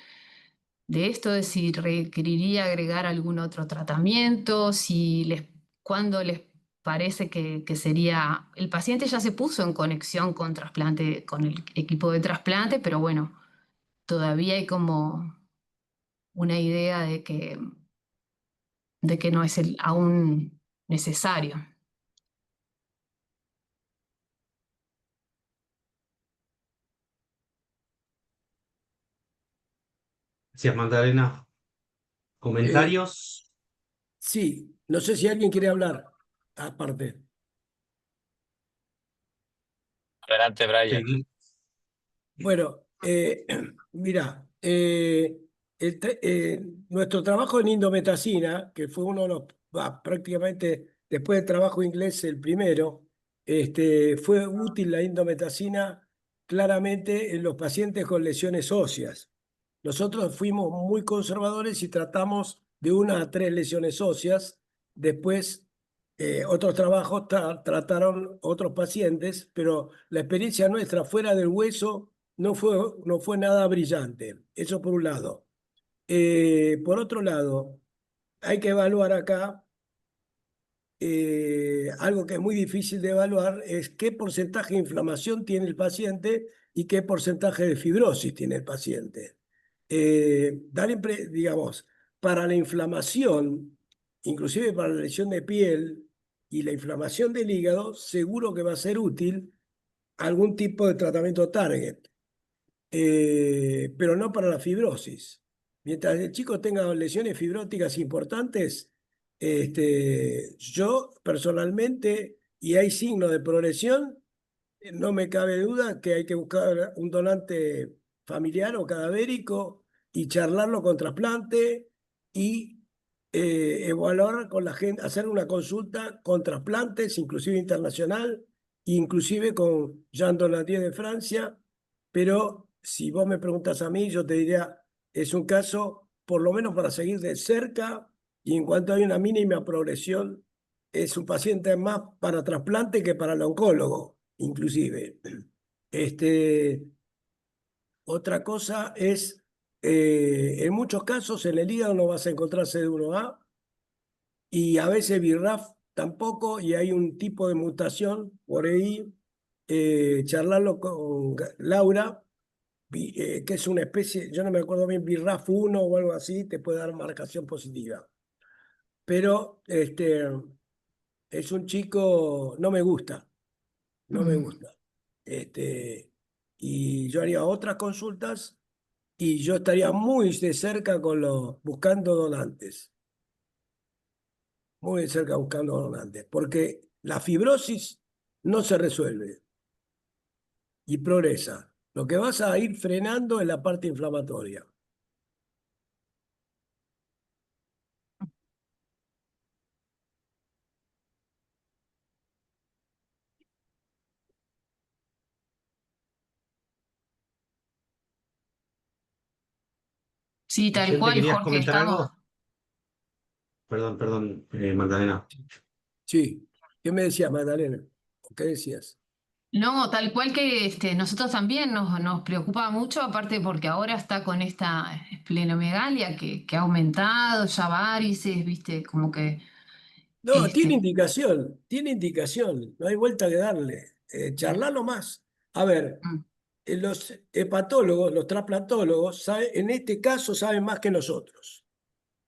esto, de si requeriría agregar algún otro tratamiento, cuándo les parece que sería... El paciente ya se puso en conexión con trasplante, con el equipo de trasplante, pero bueno, todavía hay como una idea de que no es aún necesario.
Gracias, Magdalena. ¿Comentarios?
Sí, no sé si alguien quiere hablar aparte.
Adelante, Brian.
Sí.
Bueno, mira, nuestro trabajo en indometacina, que fue uno de los, prácticamente después del trabajo inglés el primero, fue útil la indometacina claramente en los pacientes con lesiones óseas. Nosotros fuimos muy conservadores y tratamos de 1 a 3 lesiones óseas. Después, otros trabajos trataron otros pacientes, pero la experiencia nuestra fuera del hueso no fue nada brillante. Eso por un lado. Por otro lado, hay que evaluar acá algo que es muy difícil de evaluar, es qué porcentaje de inflamación tiene el paciente y qué porcentaje de fibrosis tiene el paciente. Digamos, para la inflamación, inclusive para la lesión de piel y la inflamación del hígado, seguro que va a ser útil algún tipo de tratamiento target, pero no para la fibrosis. Mientras el chico tenga lesiones fibróticas importantes, yo personalmente, y hay signos de progresión, no me cabe duda que hay que buscar un donante familiar o cadavérico y charlarlo con trasplante y evaluar con la gente, hacer una consulta con trasplantes, inclusive internacional, inclusive con Jean Donatier de Francia, pero si vos me preguntas a mí, yo te diría, es un caso por lo menos para seguir de cerca y en cuanto hay una mínima progresión, es un paciente más para trasplante que para el oncólogo, inclusive. Este, otra cosa es, en muchos casos en el hígado no vas a encontrar CD1A y a veces BRAF tampoco, y hay un tipo de mutación por ahí, charlarlo con Laura, que es una especie, yo no me acuerdo bien, BRAF 1 o algo así, te puede dar marcación positiva. Pero es un chico, no me gusta. No me gusta. Y yo haría otras consultas y yo estaría muy de cerca con buscando donantes, muy de cerca buscando donantes, porque la fibrosis no se resuelve y progresa. Lo que vas a ir frenando es la parte inflamatoria.
Sí, tal
Vicente,
cual,
¿querías
Jorge,
comentar
estamos.
algo? Perdón, Magdalena.
Sí. ¿Qué me decías, Magdalena? ¿O qué decías?
No, tal cual que nosotros también nos preocupa mucho, aparte porque ahora está con esta esplenomegalia que ha aumentado, ya varices, viste, como que
No,
este,
tiene indicación, no hay vuelta que darle. Charlalo más. A ver,
mm,
los hepatólogos, los trasplantólogos, en este caso saben más que nosotros.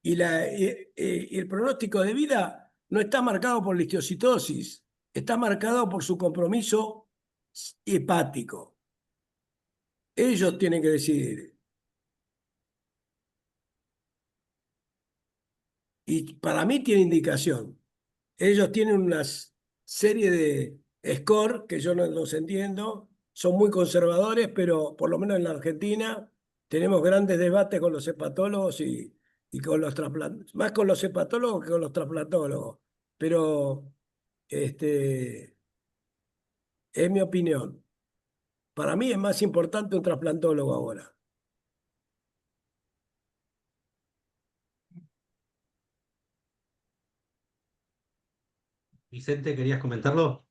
Y el pronóstico de vida no está marcado por la histiocytosis, está marcado por su compromiso hepático. Ellos tienen que decidir. Y para mí tiene indicación. Ellos tienen una serie de score que yo no los entiendo, son muy conservadores, pero por lo menos en la Argentina tenemos grandes debates con los hepatólogos y con los trasplantólogos, más con los hepatólogos que con los trasplantólogos. Pero es mi opinión. Para mí es más importante un trasplantólogo ahora.
Vicente, ¿querías comentarlo?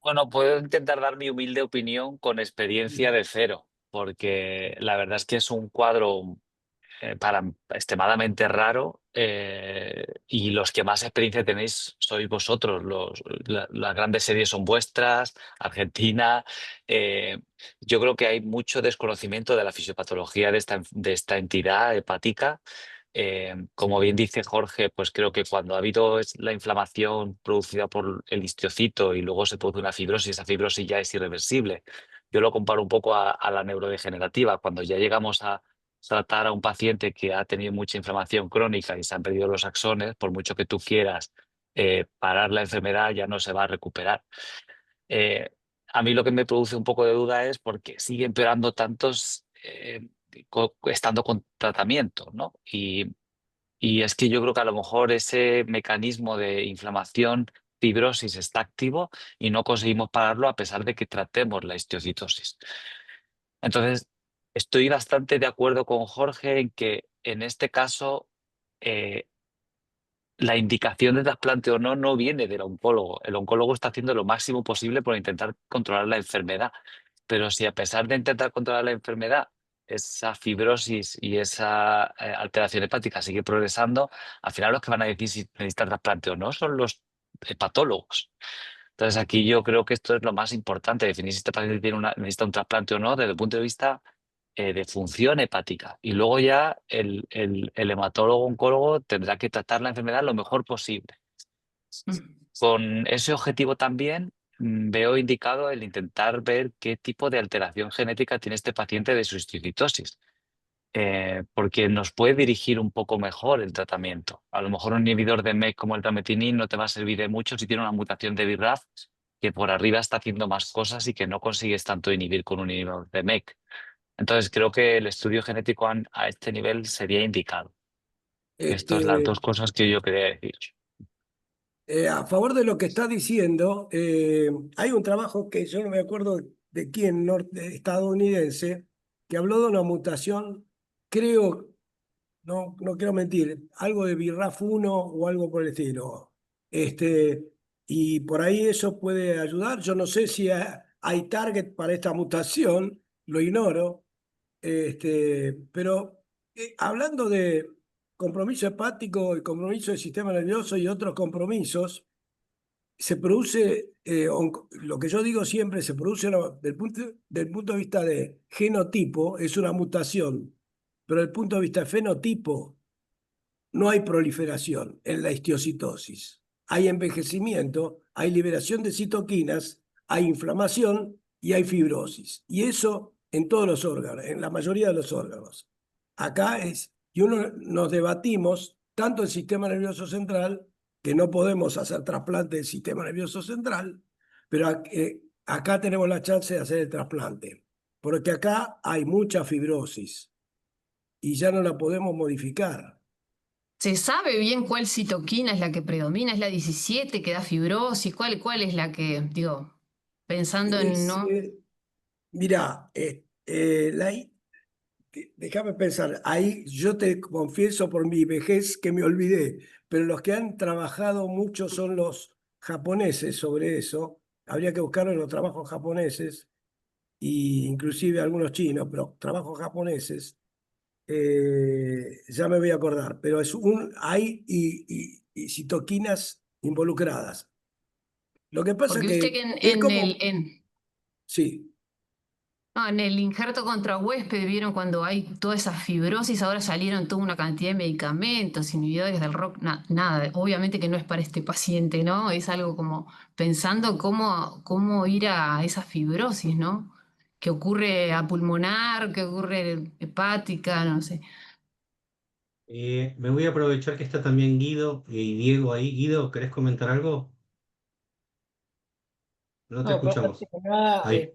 Bueno, puedo intentar dar mi humilde opinión con experiencia de cero, porque la verdad es que es un cuadro extremadamente raro, y los que más experiencia tenéis sois vosotros. Las grandes series son vuestras, Argentina. Yo creo que hay mucho desconocimiento de la fisiopatología de esta entidad hepática. Como bien dice Jorge, pues creo que cuando ha habido la inflamación producida por el histiocito y luego se produce una fibrosis, esa fibrosis ya es irreversible. Yo lo comparo un poco a la neurodegenerativa. Cuando ya llegamos a tratar a un paciente que ha tenido mucha inflamación crónica y se han perdido los axones, por mucho que tú quieras parar la enfermedad, ya no se va a recuperar. Eh, a mí lo que me produce un poco de duda es por qué sigue empeorando tantos estando con tratamiento, ¿no? Y es que yo creo que a lo mejor ese mecanismo de inflamación, fibrosis está activo y no conseguimos pararlo a pesar de que tratemos la histiocytosis. Entonces, estoy bastante de acuerdo con Jorge en que en este caso la indicación de trasplante o no no viene del oncólogo. El oncólogo está haciendo lo máximo posible por intentar controlar la enfermedad. Pero si a pesar de intentar controlar la enfermedad, esa fibrosis y esa alteración hepática sigue progresando, al final los que van a decir si necesita trasplante o no son los hepatólogos. Entonces aquí yo creo que esto es lo más importante, definir si este paciente necesita un trasplante o no desde el punto de vista de función hepática. Y luego ya el hematólogo oncólogo tendrá que tratar la enfermedad lo mejor posible. Con ese objetivo también veo indicado el intentar ver qué tipo de alteración genética tiene este paciente de su histiocytosis, porque nos puede dirigir un poco mejor el tratamiento. A lo mejor un inhibidor de MEK como el trametinib no te va a servir de mucho si tiene una mutación de BRAF que por arriba está haciendo más cosas y que no consigues tanto inhibir con un inhibidor de MEK. Entonces creo que el estudio genético a este nivel sería indicado. Estas son las
Este,
dos cosas que yo quería decir.
A favor de lo que está diciendo, hay un trabajo que yo no me acuerdo de quién, estadounidense, que habló de una mutación, creo, no quiero mentir, algo de BRAF1 o algo por el estilo. Y por ahí eso puede ayudar. Yo no sé si hay target para esta mutación, lo ignoro. Pero hablando de compromiso hepático y compromiso del sistema nervioso y otros compromisos, se produce, lo que yo digo siempre, se produce del punto de vista de genotipo, es una mutación, pero desde el punto de vista de fenotipo, no hay proliferación en la histiocytosis. Hay envejecimiento, hay liberación de citoquinas, hay inflamación y hay fibrosis. Y eso en todos los órganos, en la mayoría de los órganos. Acá y uno nos debatimos tanto el sistema nervioso central, que no podemos hacer trasplante del sistema nervioso central, pero acá tenemos la chance de hacer el trasplante, porque acá hay mucha fibrosis y ya no la podemos modificar.
¿Se sabe bien cuál citoquina es la que predomina? ¿Es la 17 que da fibrosis? ¿Cuál es la que, digo, pensando en no?
Mira, déjame pensar, ahí yo te confieso por mi vejez que me olvidé, pero los que han trabajado mucho son los japoneses sobre eso. Habría que buscarlo en los trabajos japoneses, e inclusive algunos chinos, pero trabajos japoneses, ya me voy a acordar, pero hay y citoquinas involucradas. Lo que pasa
Porque viste
que
que
es como, sí.
no, en el injerto contra huésped vieron cuando hay toda esa fibrosis, ahora salieron toda una cantidad de medicamentos, inhibidores del ROC, nada, obviamente que no es para este paciente, ¿no? Es algo como pensando cómo ir a esa fibrosis, ¿no? Que ocurre a pulmonar, que ocurre hepática, no sé.
Me voy a aprovechar que está también Guido y Diego ahí. Guido, ¿querés comentar algo? No te
No, pero
escuchamos.
antes que nada,
Ahí.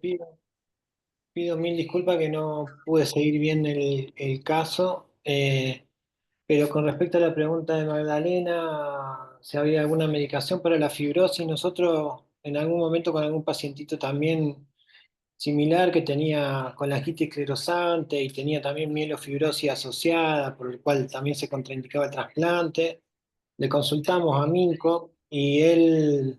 pido mil disculpas que no pude seguir bien el caso, pero con respecto a la pregunta de Magdalena, si había alguna medicación para la fibrosis, nosotros en algún momento con algún pacientito también similar que tenía colangitis esclerosante y tenía también mielofibrosis asociada, por el cual también se contraindicaba el trasplante, le consultamos a Minco y él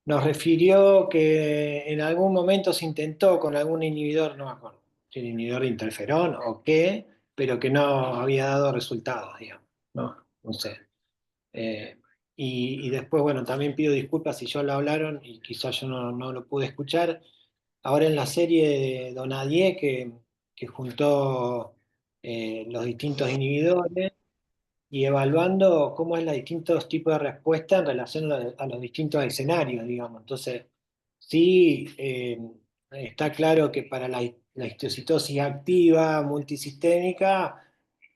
nos refirió que en algún momento se intentó con algún inhibidor, no me acuerdo, si el inhibidor de interferón o qué, pero que no había dado resultados, digamos, ¿no? No sé. Eh, y después, bueno, también pido disculpas si ya lo hablaron y quizás yo no lo pude escuchar. Ahora en la serie de Donadier que juntó los distintos inhibidores, y evaluando cómo es los distintos tipos de respuesta en relación a los distintos escenarios, digamos. Entonces, sí, está claro que para la histocitosis activa multisistémica,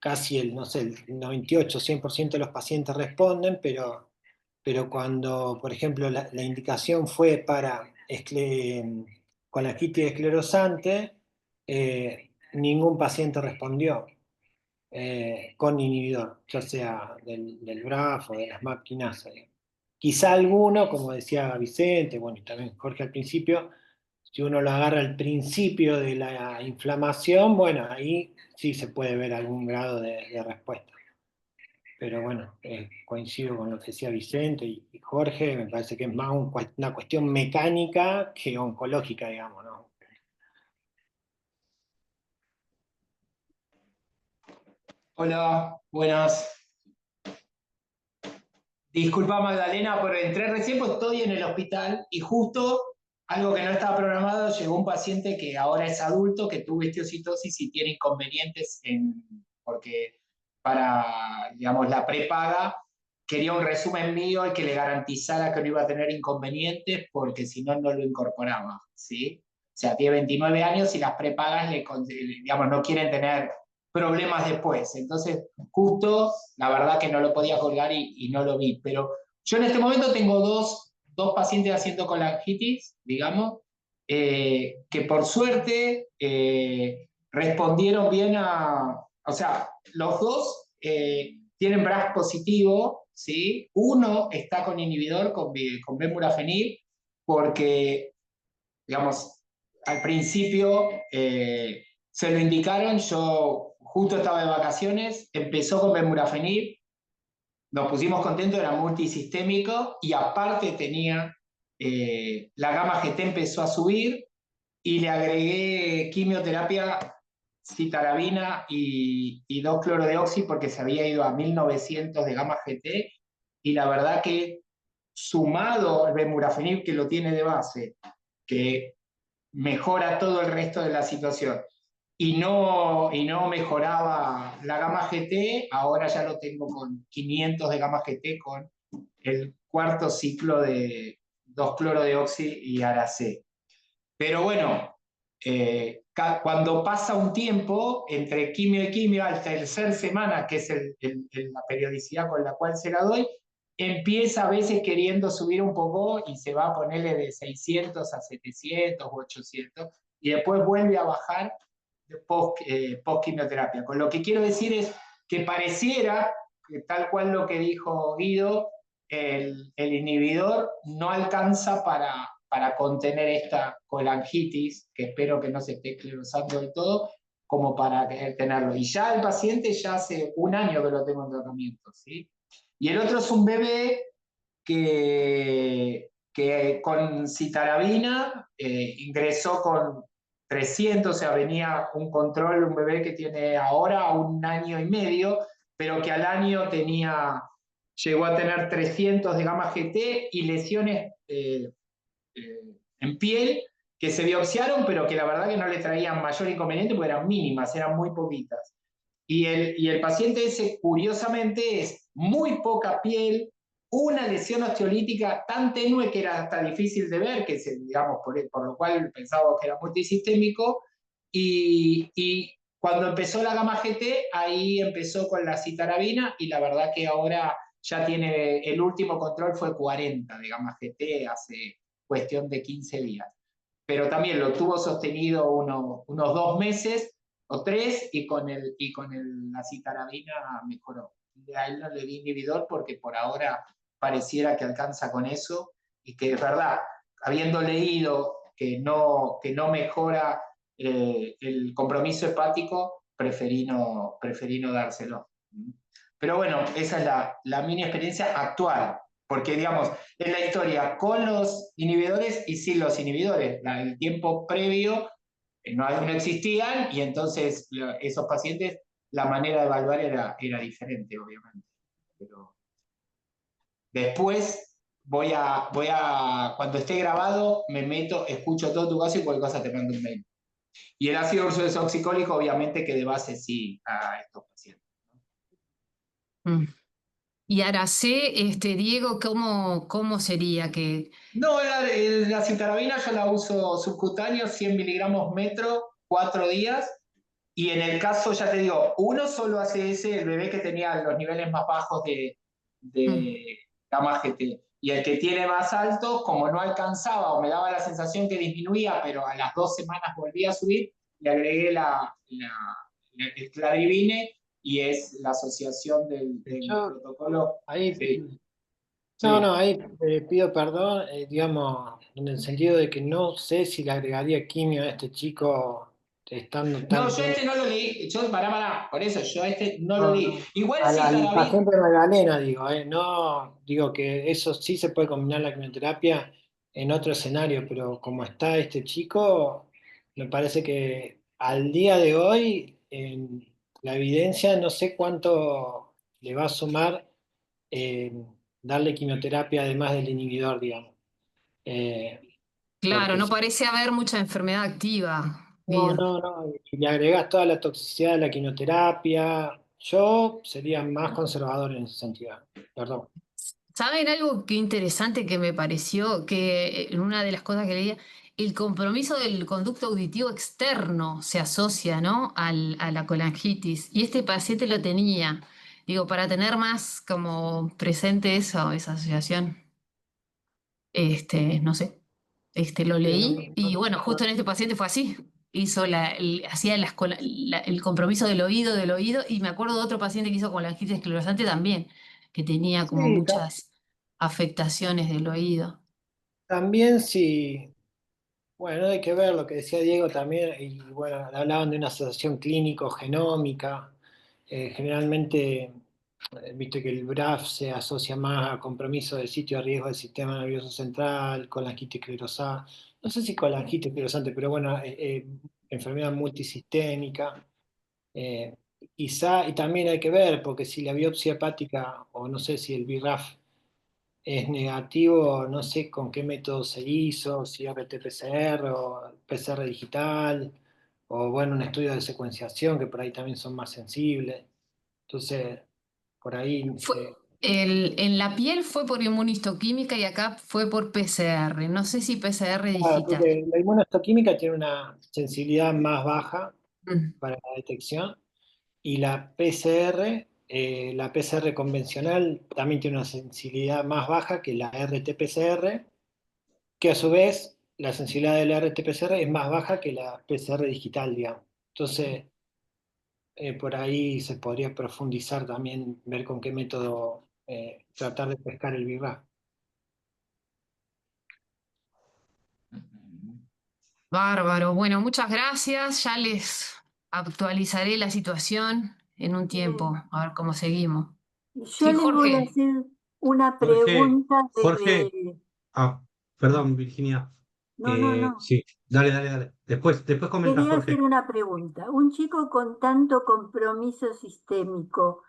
casi no sé, el 98-100% de los pacientes responden, pero cuando, por ejemplo, la indicación fue para colangitis esclerosante, ningún paciente respondió con inhibidor, ya sea del BRAF o de las MAP quinasa. Quizá alguno, como decía Vicente, bueno, y también Jorge al principio, si uno lo agarra al principio de la inflamación, bueno, ahí sí se puede ver algún grado de respuesta. pero bueno, coincido con lo que decía Vicente y Jorge, me parece que es más una cuestión mecánica que oncológica, digamos, ¿no?
Hola, buenas. Disculpa Magdalena, pero entré recién, pues estoy en el hospital y justo algo que no estaba programado, llegó un paciente que ahora es adulto, que tuvo histiocytosis y tiene inconvenientes porque para, digamos, la prepaga quería un resumen mío y que le garantizara que no iba a tener inconvenientes porque si no, no lo incorporaba, ¿sí? O sea, tiene 29 años y las prepagas digamos, no quieren tener problemas después. Entonces, justo, la verdad que no lo podía colgar y no lo vi. Pero yo en este momento tengo dos pacientes haciendo colangitis, digamos, que por suerte respondieron bien o sea, los dos tienen BRAF positivo, ¿sí? Uno está con inhibidor, con bemurafenib, porque, digamos, al principio se lo indicaron, yo justo estaba de vacaciones, empezó con bemurafenib, nos pusimos contentos, era multisistémico y aparte tenía, la gamma GT empezó a subir y le agregué quimioterapia, citarabina y 2-clorodeoxi porque se había ido a 1900 de gamma GT y la verdad que sumado al bemurafenib que lo tiene de base, que mejora todo el resto de la situación, y no mejoraba la gamma GT, ahora ya lo tengo con 500 de gamma GT con el cuarto ciclo de 2-clorodeoxi y aracé. Pero bueno, cuando pasa un tiempo entre quimio y quimio, al tercer semana, que es la periodicidad con la cual se la doy, empieza a veces queriendo subir un poco y se va a ponerle de 600 a 700 u 800 y después vuelve a bajar post quimioterapia. Con lo que quiero decir es que pareciera, que tal cual lo que dijo Guido, el inhibidor no alcanza para contener esta colangitis, que espero que no se esté esclerosando del todo, como para tenerlo. Y ya el paciente ya hace un año que lo tengo en tratamiento, ¿sí? Y el otro es un bebé que con citarabina ingresó con 300, o sea, venía un control, un bebé que tiene ahora 1 año y medio, pero que al año llegó a tener 300 de gamma GT y lesiones en piel que se biopsiaron, pero que la verdad que no le traían mayor inconveniente porque eran mínimas, eran muy poquitas. Y el paciente ese, curiosamente, es muy poca piel, una lesión osteolítica tan tenue que era hasta difícil de ver, que digamos, por lo cual pensábamos que era multisistémico, y cuando empezó la gamma GT, ahí empezó con la citarabina, y la verdad que ahora ya tiene, el último control fue 40 de gamma GT hace cuestión de 15 días. Pero también lo tuvo sostenido unos 2 meses o 3 y la citarabina mejoró. A él no le di inhibidor porque por ahora pareciera que alcanza con eso y que es verdad, habiendo leído que no mejora el compromiso hepático, preferí no dárselo. Pero bueno, esa es la mini experiencia actual, porque digamos, es la historia con los inhibidores y sin los inhibidores. El tiempo previo no existían y entonces esos pacientes, la manera de evaluar era diferente, obviamente. Pero después cuando esté grabado, me meto, escucho todo tu caso y cualquier cosa te mando un mail. Y el ácido ursodesoxicólico, obviamente, que de base sí a estos pacientes.
Mm. Y Aracé, Diego, ¿cómo sería que?
No, la citarabina yo la uso subcutáneo, 100 miligramos metro, 4 días. Y en el caso, ya te digo, uno solo hace ese, el bebé que tenía los niveles más bajos de gamma GT. Y el que tiene más alto, como no alcanzaba o me daba la sensación que disminuía, pero a las 2 semanas volvía a subir, le agregué el cladribine y es la asociación del
Yo
protocolo.
ahí,
Sí,
no,
sí.
no, ahí pido perdón, digamos, en el sentido de que no sé si le agregaría quimio a este chico estando
No,
tan...
yo este no lo leí. Yo, pará, por eso yo este no lo
No,
leí.
no.
Igual si
Al
Caraví,
paciente Magdalena, digo, no digo que eso sí se puede combinar la quimioterapia en otro escenario, pero como está este chico, me parece que al día de hoy, en la evidencia, no sé cuánto le va a sumar eh, darle quimioterapia además del inhibidor, digamos. Eh,
Claro,
porque
no parece haber mucha enfermedad activa,
no,
Guido.
no, no. Y le agregás toda la toxicidad de la quimioterapia. Yo sería más conservador en ese sentido. Perdón.
¿Saben algo que interesante que me pareció? Que en una de las cosas que leía, el compromiso del conducto auditivo externo se asocia, ¿no? A la colangitis. Y este paciente lo tenía. Digo, para tener más como presente eso, esa asociación. No sé, lo leí y bueno, justo en este paciente fue así. Hizo hacía el compromiso del oído, y me acuerdo de otro paciente que hizo colangitis esclerosante también, que tenía como
Sí,
muchas afectaciones del oído.
también sí. Bueno, hay que ver lo que decía Diego también. Y bueno, hablaban de una asociación clínico-genómica. Generalmente, viste que el BRAF se asocia más a compromiso del sitio de riesgo del sistema nervioso central, colangitis esclerosante. No sé si colangitis esclerosante, pero bueno, enfermedad multisistémica. Eh, Quizá, y también hay que ver, porque si la biopsia hepática, o no sé si el BRAF es negativo, no sé con qué método se hizo, si RT-PCR o PCR digital, o bueno, un estudio de secuenciación, que por ahí también son más sensibles. Entonces, por ahí,
Fue, en la piel fue por inmunistoquímica y acá fue por PCR. No sé si PCR
claro,
digital.
porque la inmunohistoquímica tiene una sensibilidad más baja
Mm.
para la detección. Y la PCR convencional también tiene una sensibilidad más baja que la RT-PCR, que a su vez la sensibilidad de la RT-PCR es más baja que la PCR digital, digamos. Entonces, por ahí se podría profundizar también, ver con qué método tratar de pescar el BRAF.
Bárbaro. Bueno, muchas gracias. Ya les actualizaré la situación en un tiempo,
Bien.
a ver cómo seguimos.
Yo
Sí,
les voy a
Jorge.
hacer una
Jorge,
pregunta
Jorge,
de...
ah, perdón, Virginia.
No, no, no.
Sí, dale. Después comenta,
Quería
Jorge.
hacer una pregunta. Un chico con tanto compromiso sistémico,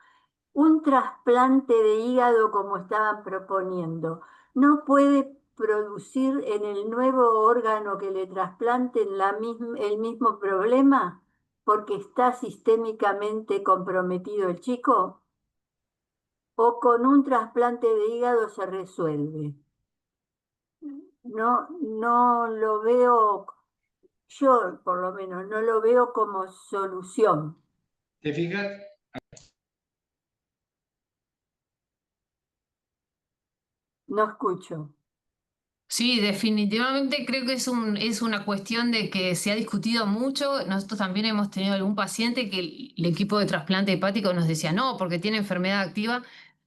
un trasplante de hígado como estaban proponiendo, ¿no puede producir en el nuevo órgano que le trasplanten el mismo problema porque está sistémicamente comprometido el chico? ¿O con un trasplante de hígado se resuelve? No, no lo veo, yo por lo menos, no lo veo como solución.
¿te fijas?
No escucho.
Sí, definitivamente creo que es una cuestión de que se ha discutido mucho. Nosotros también hemos tenido algún paciente que el equipo de trasplante hepático nos decía no, porque tiene enfermedad activa,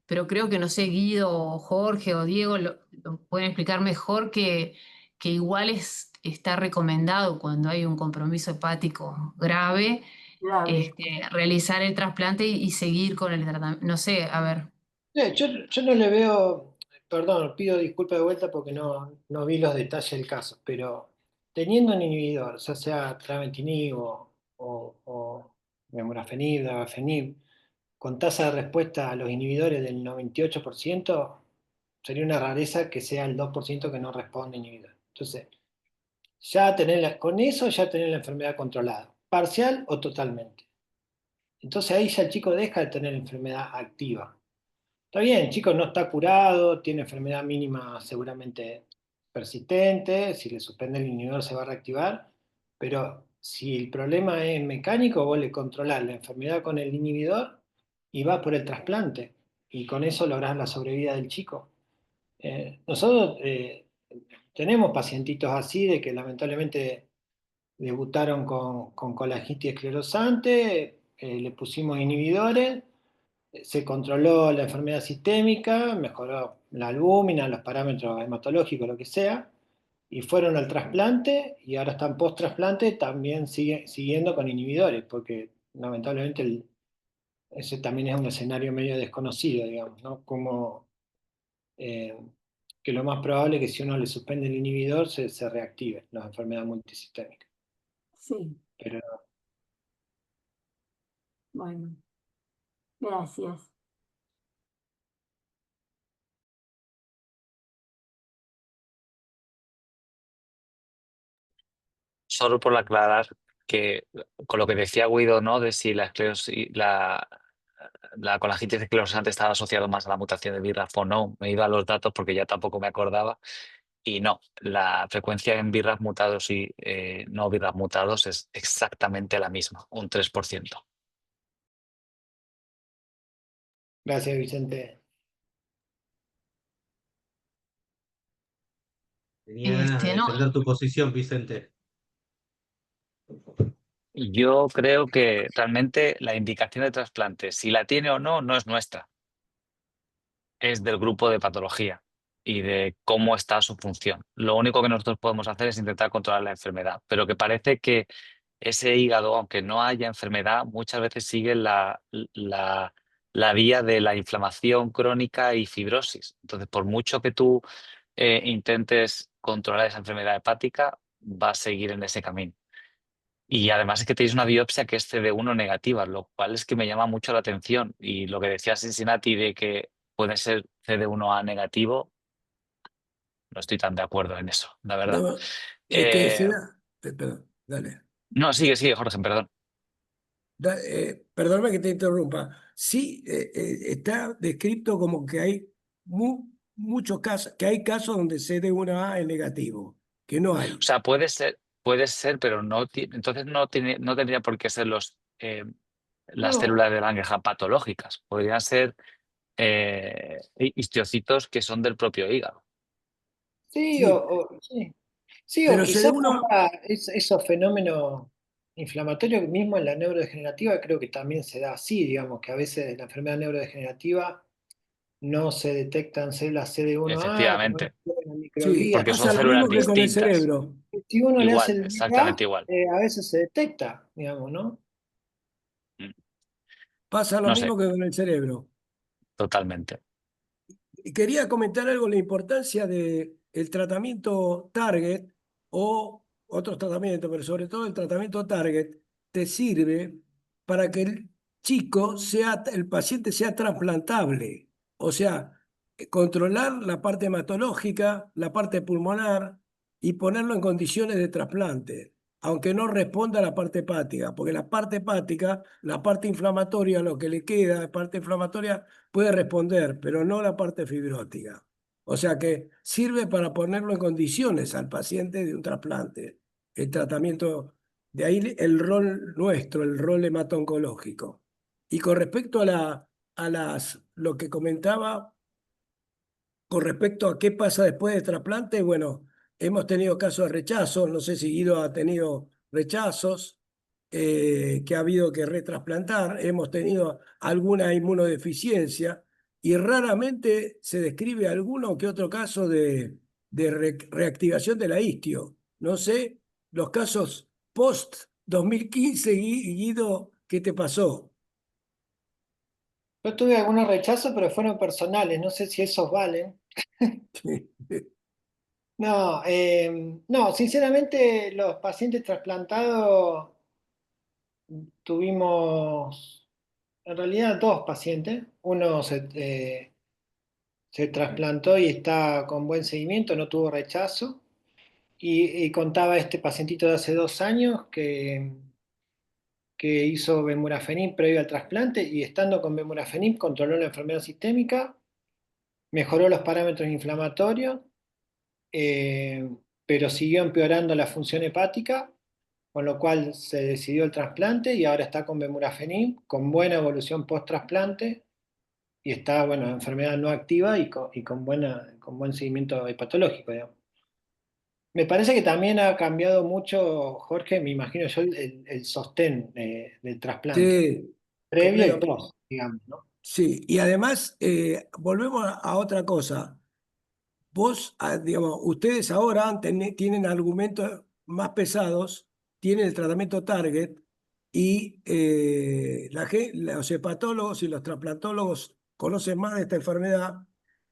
pero creo que no sé, Guido, o Jorge o Diego lo pueden explicar mejor que igual está recomendado cuando hay un compromiso hepático grave,
Grave.
realizar el trasplante y seguir con el tratamiento. No sé, a ver.
Yo no le veo, perdón, pido disculpas de vuelta porque no vi los detalles del caso, pero teniendo un inhibidor, ya sea Trametinib o Memorafenib, Dagafenib, con tasa de respuesta a los inhibidores del 98%, sería una rareza que sea el 2% que no responde a inhibidor. Entonces, con eso ya tener la enfermedad controlada, parcial o totalmente. Entonces ahí ya el chico deja de tener enfermedad activa. Está bien, el chico no está curado, tiene enfermedad mínima seguramente persistente, si le suspende el inhibidor se va a reactivar, pero si el problema es mecánico, vos le controlás la enfermedad con el inhibidor y vas por el trasplante, y con eso lográs la sobrevida del chico. Nosotros tenemos pacientitos así, de que lamentablemente debutaron con colangitis esclerosante, le pusimos inhibidores, se controló la enfermedad sistémica, mejoró la albúmina, los parámetros hematológicos, lo que sea, y fueron al trasplante y ahora están post-trasplante también siguiendo con inhibidores, porque lamentablemente ese también es un escenario medio desconocido, digamos, ¿no? Como eh, que lo más probable es que si uno le suspende el inhibidor se reactive la enfermedad multisistémica.
Sí,
Pero
bueno, gracias.
Solo por aclarar que con lo que decía Guido, ¿no? De si la esclerosis, la colangitis esclerosante estaba asociado más a la mutación de BRAF o no, me he ido a los datos porque ya tampoco me acordaba. Y no, la frecuencia en BRAF mutados y no BRAF mutados es exactamente la misma, un 3%.
gracias, Vicente.
Tenía ganas de
No,
defender tu posición, Vicente.
Yo creo que realmente la indicación de trasplante, si la tiene o no, no es nuestra, es del grupo de patología y de cómo está su función. Lo único que nosotros podemos hacer es intentar controlar la enfermedad, pero que parece que ese hígado, aunque no haya enfermedad, muchas veces sigue la vía de la inflamación crónica y fibrosis. Entonces, por mucho que tú intentes controlar esa enfermedad hepática, va a seguir en ese camino. Y además es que tenéis una biopsia que es CD1 negativa, lo cual es que me llama mucho la atención. Y lo que decía Cincinnati de que puede ser CD1A negativo, no estoy tan de acuerdo en eso, la verdad.
No, que se
Eh,
da, perdón, dale.
no, sigue, Jorge, perdón.
Perdóname que te interrumpa. Sí, está descrito como que hay muchos casos, que hay casos donde CD1A es negativo, que no
O
hay.
sea, puede ser, pero no entonces no tendría por qué ser las
No,
células de Langerhans patológicas. Podrían ser histocitos que son del propio hígado.
sí,
Sí,
sí. Sí, o
pero
quizás
CD1,
esos fenómenos inflamatorios mismo en la neurodegenerativa creo que también se da así, digamos, que a veces en la enfermedad neurodegenerativa no se detectan células CD1A, como
Efectivamente,
en la
sí,
microglía.
porque son
pasa lo
células
mismo que con el
distintas.
cerebro.
Si uno le hace
Igual,
el
exactamente
BRAF,
igual.
a veces se detecta, digamos, ¿no?
Mm,
Pasa lo
No sé,
mismo que con el cerebro.
totalmente.
Y quería comentar algo, la importancia del tratamiento target o otros tratamientos, pero sobre todo el tratamiento target te sirve para que el el paciente sea trasplantable. O sea, controlar la parte hematológica, la parte pulmonar y ponerlo en condiciones de trasplante, aunque no responda a la parte hepática, porque la parte hepática, la parte inflamatoria, lo que le queda, la parte inflamatoria puede responder, pero no la parte fibrótica. O sea que sirve para ponerlo en condiciones al paciente de un trasplante. El tratamiento, de ahí el rol nuestro, el rol hemato-oncológico. Y con respecto lo que comentaba, con respecto a qué pasa después del trasplante, bueno, hemos tenido casos de rechazos, no sé si Guido ha tenido rechazos, que ha habido que retrasplantar, hemos tenido alguna inmunodeficiencia y raramente se describe alguno que otro caso de reactivación de la istio. No sé, los casos post 2015, Guido, ¿qué te pasó?
Yo tuve algunos rechazos, pero fueron personales, no sé si esos valen. No, no, sinceramente los pacientes trasplantados tuvimos en realidad dos pacientes. Uno se trasplantó y está con buen seguimiento, no tuvo rechazo. Y contaba este pacientito de hace 2 años que hizo Bemurafenib previo al trasplante y estando con Bemurafenib controló la enfermedad sistémica, mejoró los parámetros inflamatorios, eh, pero siguió empeorando la función hepática, con lo cual se decidió el trasplante y ahora está con Bemurafenib, con buena evolución post-trasplante y está, bueno, enfermedad no activa con buen seguimiento hepatológico, digamos. Me parece que también ha cambiado mucho, Jorge, me imagino yo, el sostén del trasplante,
Sí,
previo y
completamente.
post, digamos, ¿no?
Sí, y además volvemos a otra cosa. digamos, ustedes ahora tienen argumentos más pesados, tienen el tratamiento target y los hepatólogos y los trasplantólogos conocen más de esta enfermedad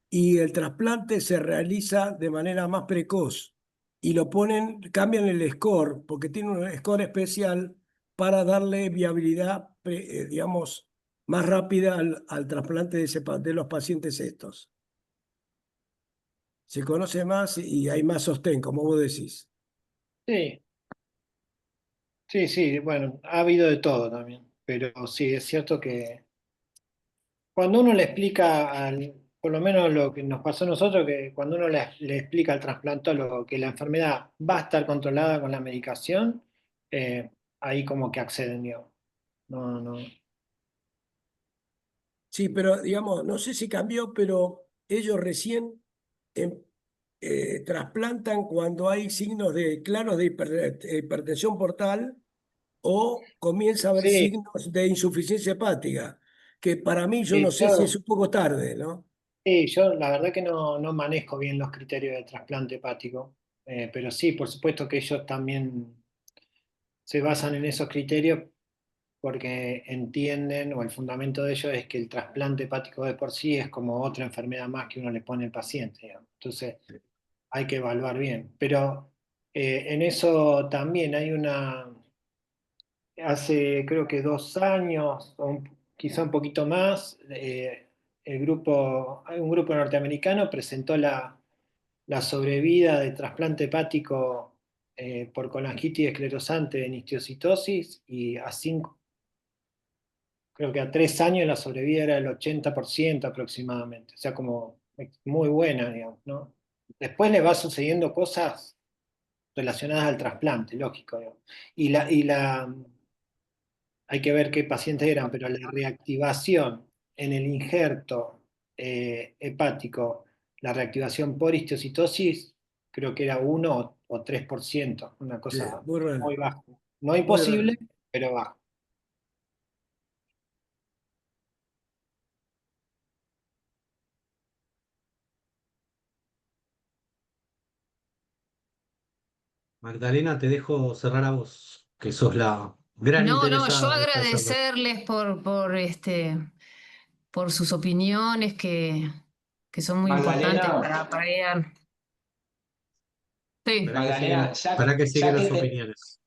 y el trasplante se realiza de manera más precoz y cambian el score porque tiene un score especial para darle viabilidad, digamos, más rápida al trasplante de los pacientes estos. Se conoce más y hay más sostén, como vos decís.
Sí, sí, bueno, ha habido de todo también, pero sí, es cierto que cuando uno le explica, por lo menos lo que nos pasó a nosotros, que cuando uno le explica al trasplantólogo que la enfermedad va a estar controlada con la medicación, ahí como que acceden, digamos. No, no.
Sí, pero digamos, no sé si cambió, pero ellos recién em, trasplantan cuando hay signos claros de hipertensión portal o comienza a haber
Sí,
signos de insuficiencia hepática, que para mí yo no
sí,
sé si es un poco tarde, ¿no?
sí, yo la verdad que no manejo bien los criterios de trasplante hepático, pero sí, por supuesto que ellos también se basan en esos criterios porque entienden, o el fundamento de ellos es que el trasplante hepático de por sí es como otra enfermedad más que uno le pone al paciente, digamos. Entonces hay que evaluar bien. Pero en eso también hace creo que 2 años, quizá un poquito más, hay un grupo norteamericano presentó la sobrevida de trasplante hepático por colangitis esclerosante en histiocytosis y creo que a 3 años la sobrevida era del 80% aproximadamente, o sea, como muy buena, digamos, ¿no? Después le va sucediendo cosas relacionadas al trasplante, lógico, digamos. Hay que ver qué pacientes eran, pero la reactivación en el injerto hepático, la reactivación por histiocytosis, creo que era 1 o 3%, una
Sí,
cosa
muy raro,
muy baja. No
muy raro.
imposible, pero baja.
Magdalena, te dejo cerrar a vos, que sos la gran
No, no, yo
interesada de esta charla.
agradecerles por sus opiniones que son muy importantes
Magdalena,
para guiar. Sí,
Magdalena,
Para que
ya
siguen
que
las opiniones.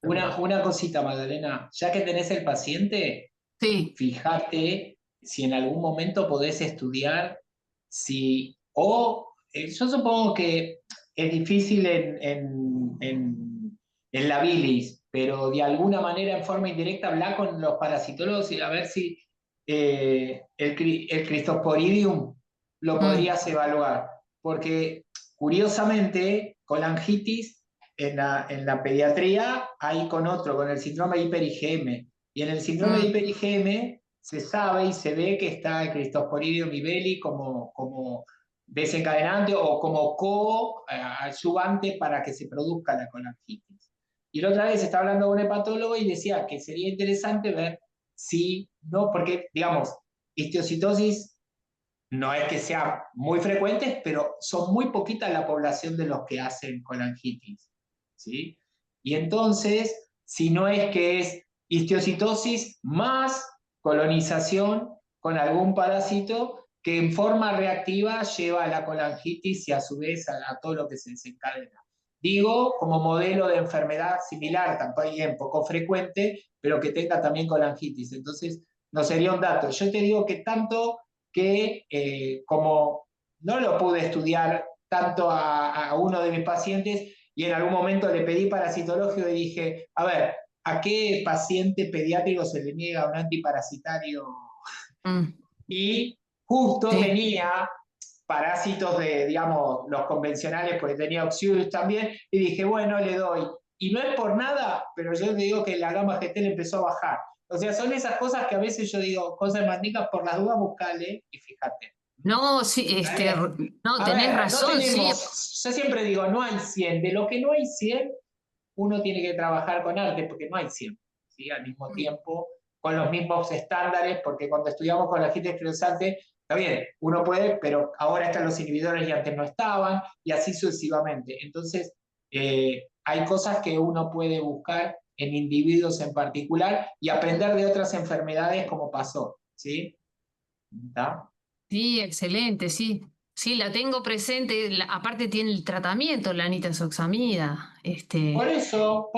una cosita, Magdalena, ya que tenés el paciente,
sí.
fíjate si en algún momento podés estudiar yo supongo que es difícil en la bilis, pero de alguna manera en forma indirecta hablar con los parasitólogos y a ver si el Cryptosporidium lo
Mm,
podrías evaluar, porque curiosamente colangitis en la pediatría hay con el síndrome de hiper-IgM. Y en el síndrome de
mm,
hiper-IgM se sabe y se ve que está el Cryptosporidium iberi como desencadenante o como coadyuvante para que se produzca la colangitis. Y la otra vez estaba hablando con un hepatólogo y decía que sería interesante ver si, no, porque digamos, histiocytosis no es que sea muy frecuentes, pero son muy poquitas la población de los que hacen colangitis, ¿sí? Y entonces, si no es que es histiocytosis más colonización con algún parásito que en forma reactiva lleva a la colangitis y a su vez a todo lo que se desencadena. Digo, como modelo de enfermedad similar, también poco frecuente, pero que tenga también colangitis. Entonces, no sería un dato. Yo te digo que tanto que como no lo pude estudiar tanto a uno de mis pacientes y en algún momento le pedí parasitología y dije, a ver, ¿a qué paciente pediátrico se le niega un antiparasitario?
mm,
Y justo
sí.
tenía parásitos de, digamos, los convencionales, porque tenía Oxius también, y dije, bueno, le doy. Y no es por nada, pero yo te digo que la gama GT le empezó a bajar. O sea, son esas cosas que a veces yo digo, cosas magníficas, por las dudas buscale y fíjate.
No, sí, no,
A
tenés
ver, no
razón, sí.
tenemos, yo siempre digo, no hay 100. De lo que no hay 100, uno tiene que trabajar con arte, porque no hay 100, ¿sí? Al mismo tiempo, con los mismos estándares, porque cuando estudiamos con la gente esclerosante, Está bien, uno puede, pero ahora están los inhibidores y antes no estaban, y así sucesivamente. Entonces, hay cosas que uno puede buscar en individuos en particular y aprender de otras enfermedades como pasó, ¿sí? ¿Está?
Sí, excelente, sí. Sí, la tengo presente. Aparte tiene el tratamiento, la nitazoxamida.
Por eso,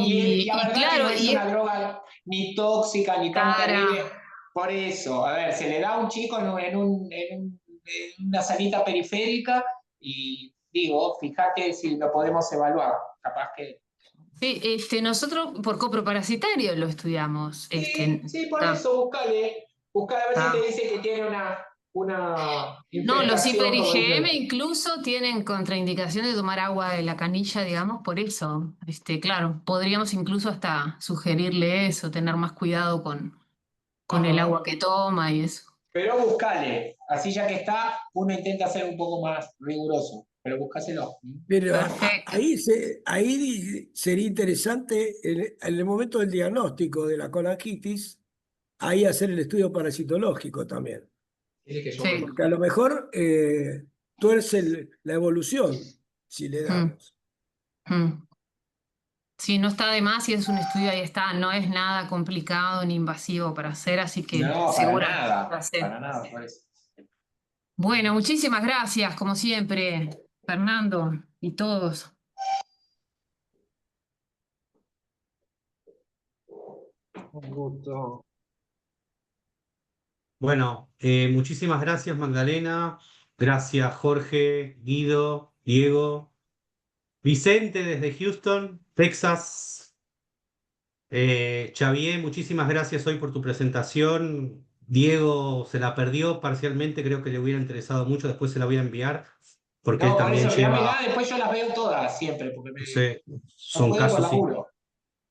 y la
Y
verdad que
claro,
no es
y es
una droga ni tóxica ni tan terrible.
cara.
Por eso, a ver, se le da a un chico en una salita periférica y digo, fíjate si lo podemos evaluar. Capaz que.
Sí, nosotros por coproparasitario lo estudiamos.
Sí, por eso, buscale a ver si te
Está.
dice que tiene una
No, los
infestación, como
hiper-IgM
dicen.
incluso tienen contraindicación de tomar agua de la canilla, digamos, por eso. Claro, podríamos incluso hasta sugerirle eso, tener más cuidado con el
Ajá.
agua que toma y eso.
Pero buscale, así ya que está, uno intenta ser un poco más riguroso, pero búscaselo.
Pero
Perfecto.
ahí sería interesante en el momento del diagnóstico de la colangitis, ahí hacer el estudio parasitológico también.
Tiene que yo
Sí.
Porque a lo mejor tuerce la evolución si le
Mm,
damos.
mm. Sí, no está de más y es un estudio, ahí está, no es nada complicado ni invasivo para hacer, así que
No,
seguramente va a
para
ser.
nada, por eso.
Bueno, muchísimas gracias, como siempre, Fernando y todos.
Un gusto.
Bueno, muchísimas gracias Magdalena, gracias Jorge, Guido, Diego, Vicente desde Houston, Texas. Xavier, muchísimas gracias hoy por tu presentación. Diego se la perdió parcialmente, creo que le hubiera interesado mucho, después se la voy a enviar, porque él
No, por
también
eso
lleva,
enviámela, después yo las veo todas siempre, porque
no sé,
no
son
puedo por
casos y
laburo.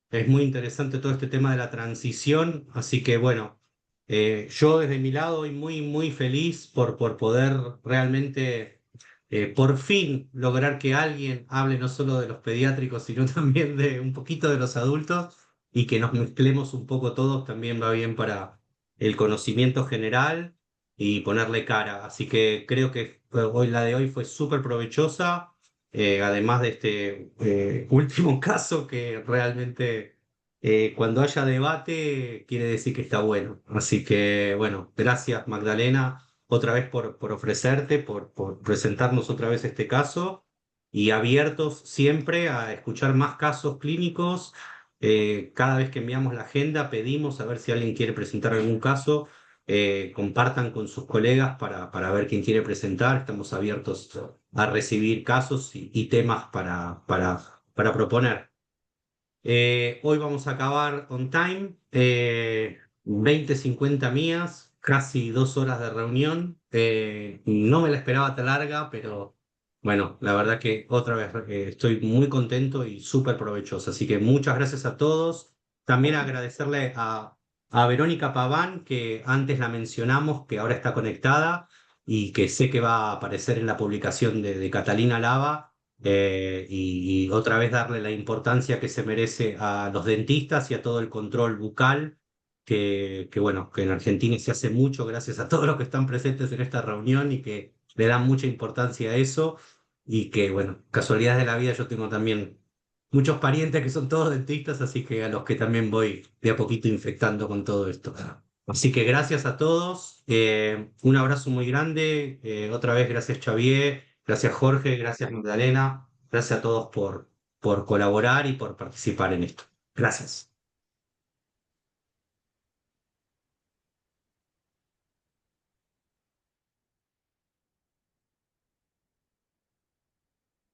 es muy interesante todo este tema de la transición, así que bueno, yo desde mi lado hoy muy, muy feliz por poder realmente, por fin, lograr que alguien hable no solo de los pediátricos, sino también de un poquito de los adultos y que nos mezclemos un poco todos, también va bien para el conocimiento general y ponerle cara. Así que creo que hoy la de hoy fue súper provechosa, además de este último caso que realmente cuando haya debate quiere decir que está bueno. Así que bueno, gracias Magdalena otra vez por ofrecerte, por presentarnos otra vez este caso y abiertos siempre a escuchar más casos clínicos. Cada vez que enviamos la agenda pedimos a ver si alguien quiere presentar algún caso. Compartan con sus colegas para ver quién quiere presentar. Estamos abiertos a recibir casos y temas para proponer. Hoy vamos a acabar on time, 20-50 mías, casi 2 horas de reunión. No me la esperaba tan larga, pero bueno, la verdad que otra vez estoy muy contento y súper provechoso. Así que muchas gracias a todos. También agradecerle a Verónica Paván, que antes la mencionamos, que ahora está conectada y que sé que va a aparecer en la publicación de Catalina Lava y otra vez darle la importancia que se merece a los dentistas y a todo el control bucal, que bueno, que en Argentina se hace mucho gracias a todos los que están presentes en esta reunión y que le dan mucha importancia a eso y que bueno, casualidades de la vida, yo tengo también muchos parientes que son todos dentistas, así que a los que también voy de a poquito infectando con todo esto. Así que gracias a todos, un abrazo muy grande, otra vez gracias Xavier, gracias Jorge, gracias Magdalena, gracias a todos por colaborar y por participar en esto. Gracias.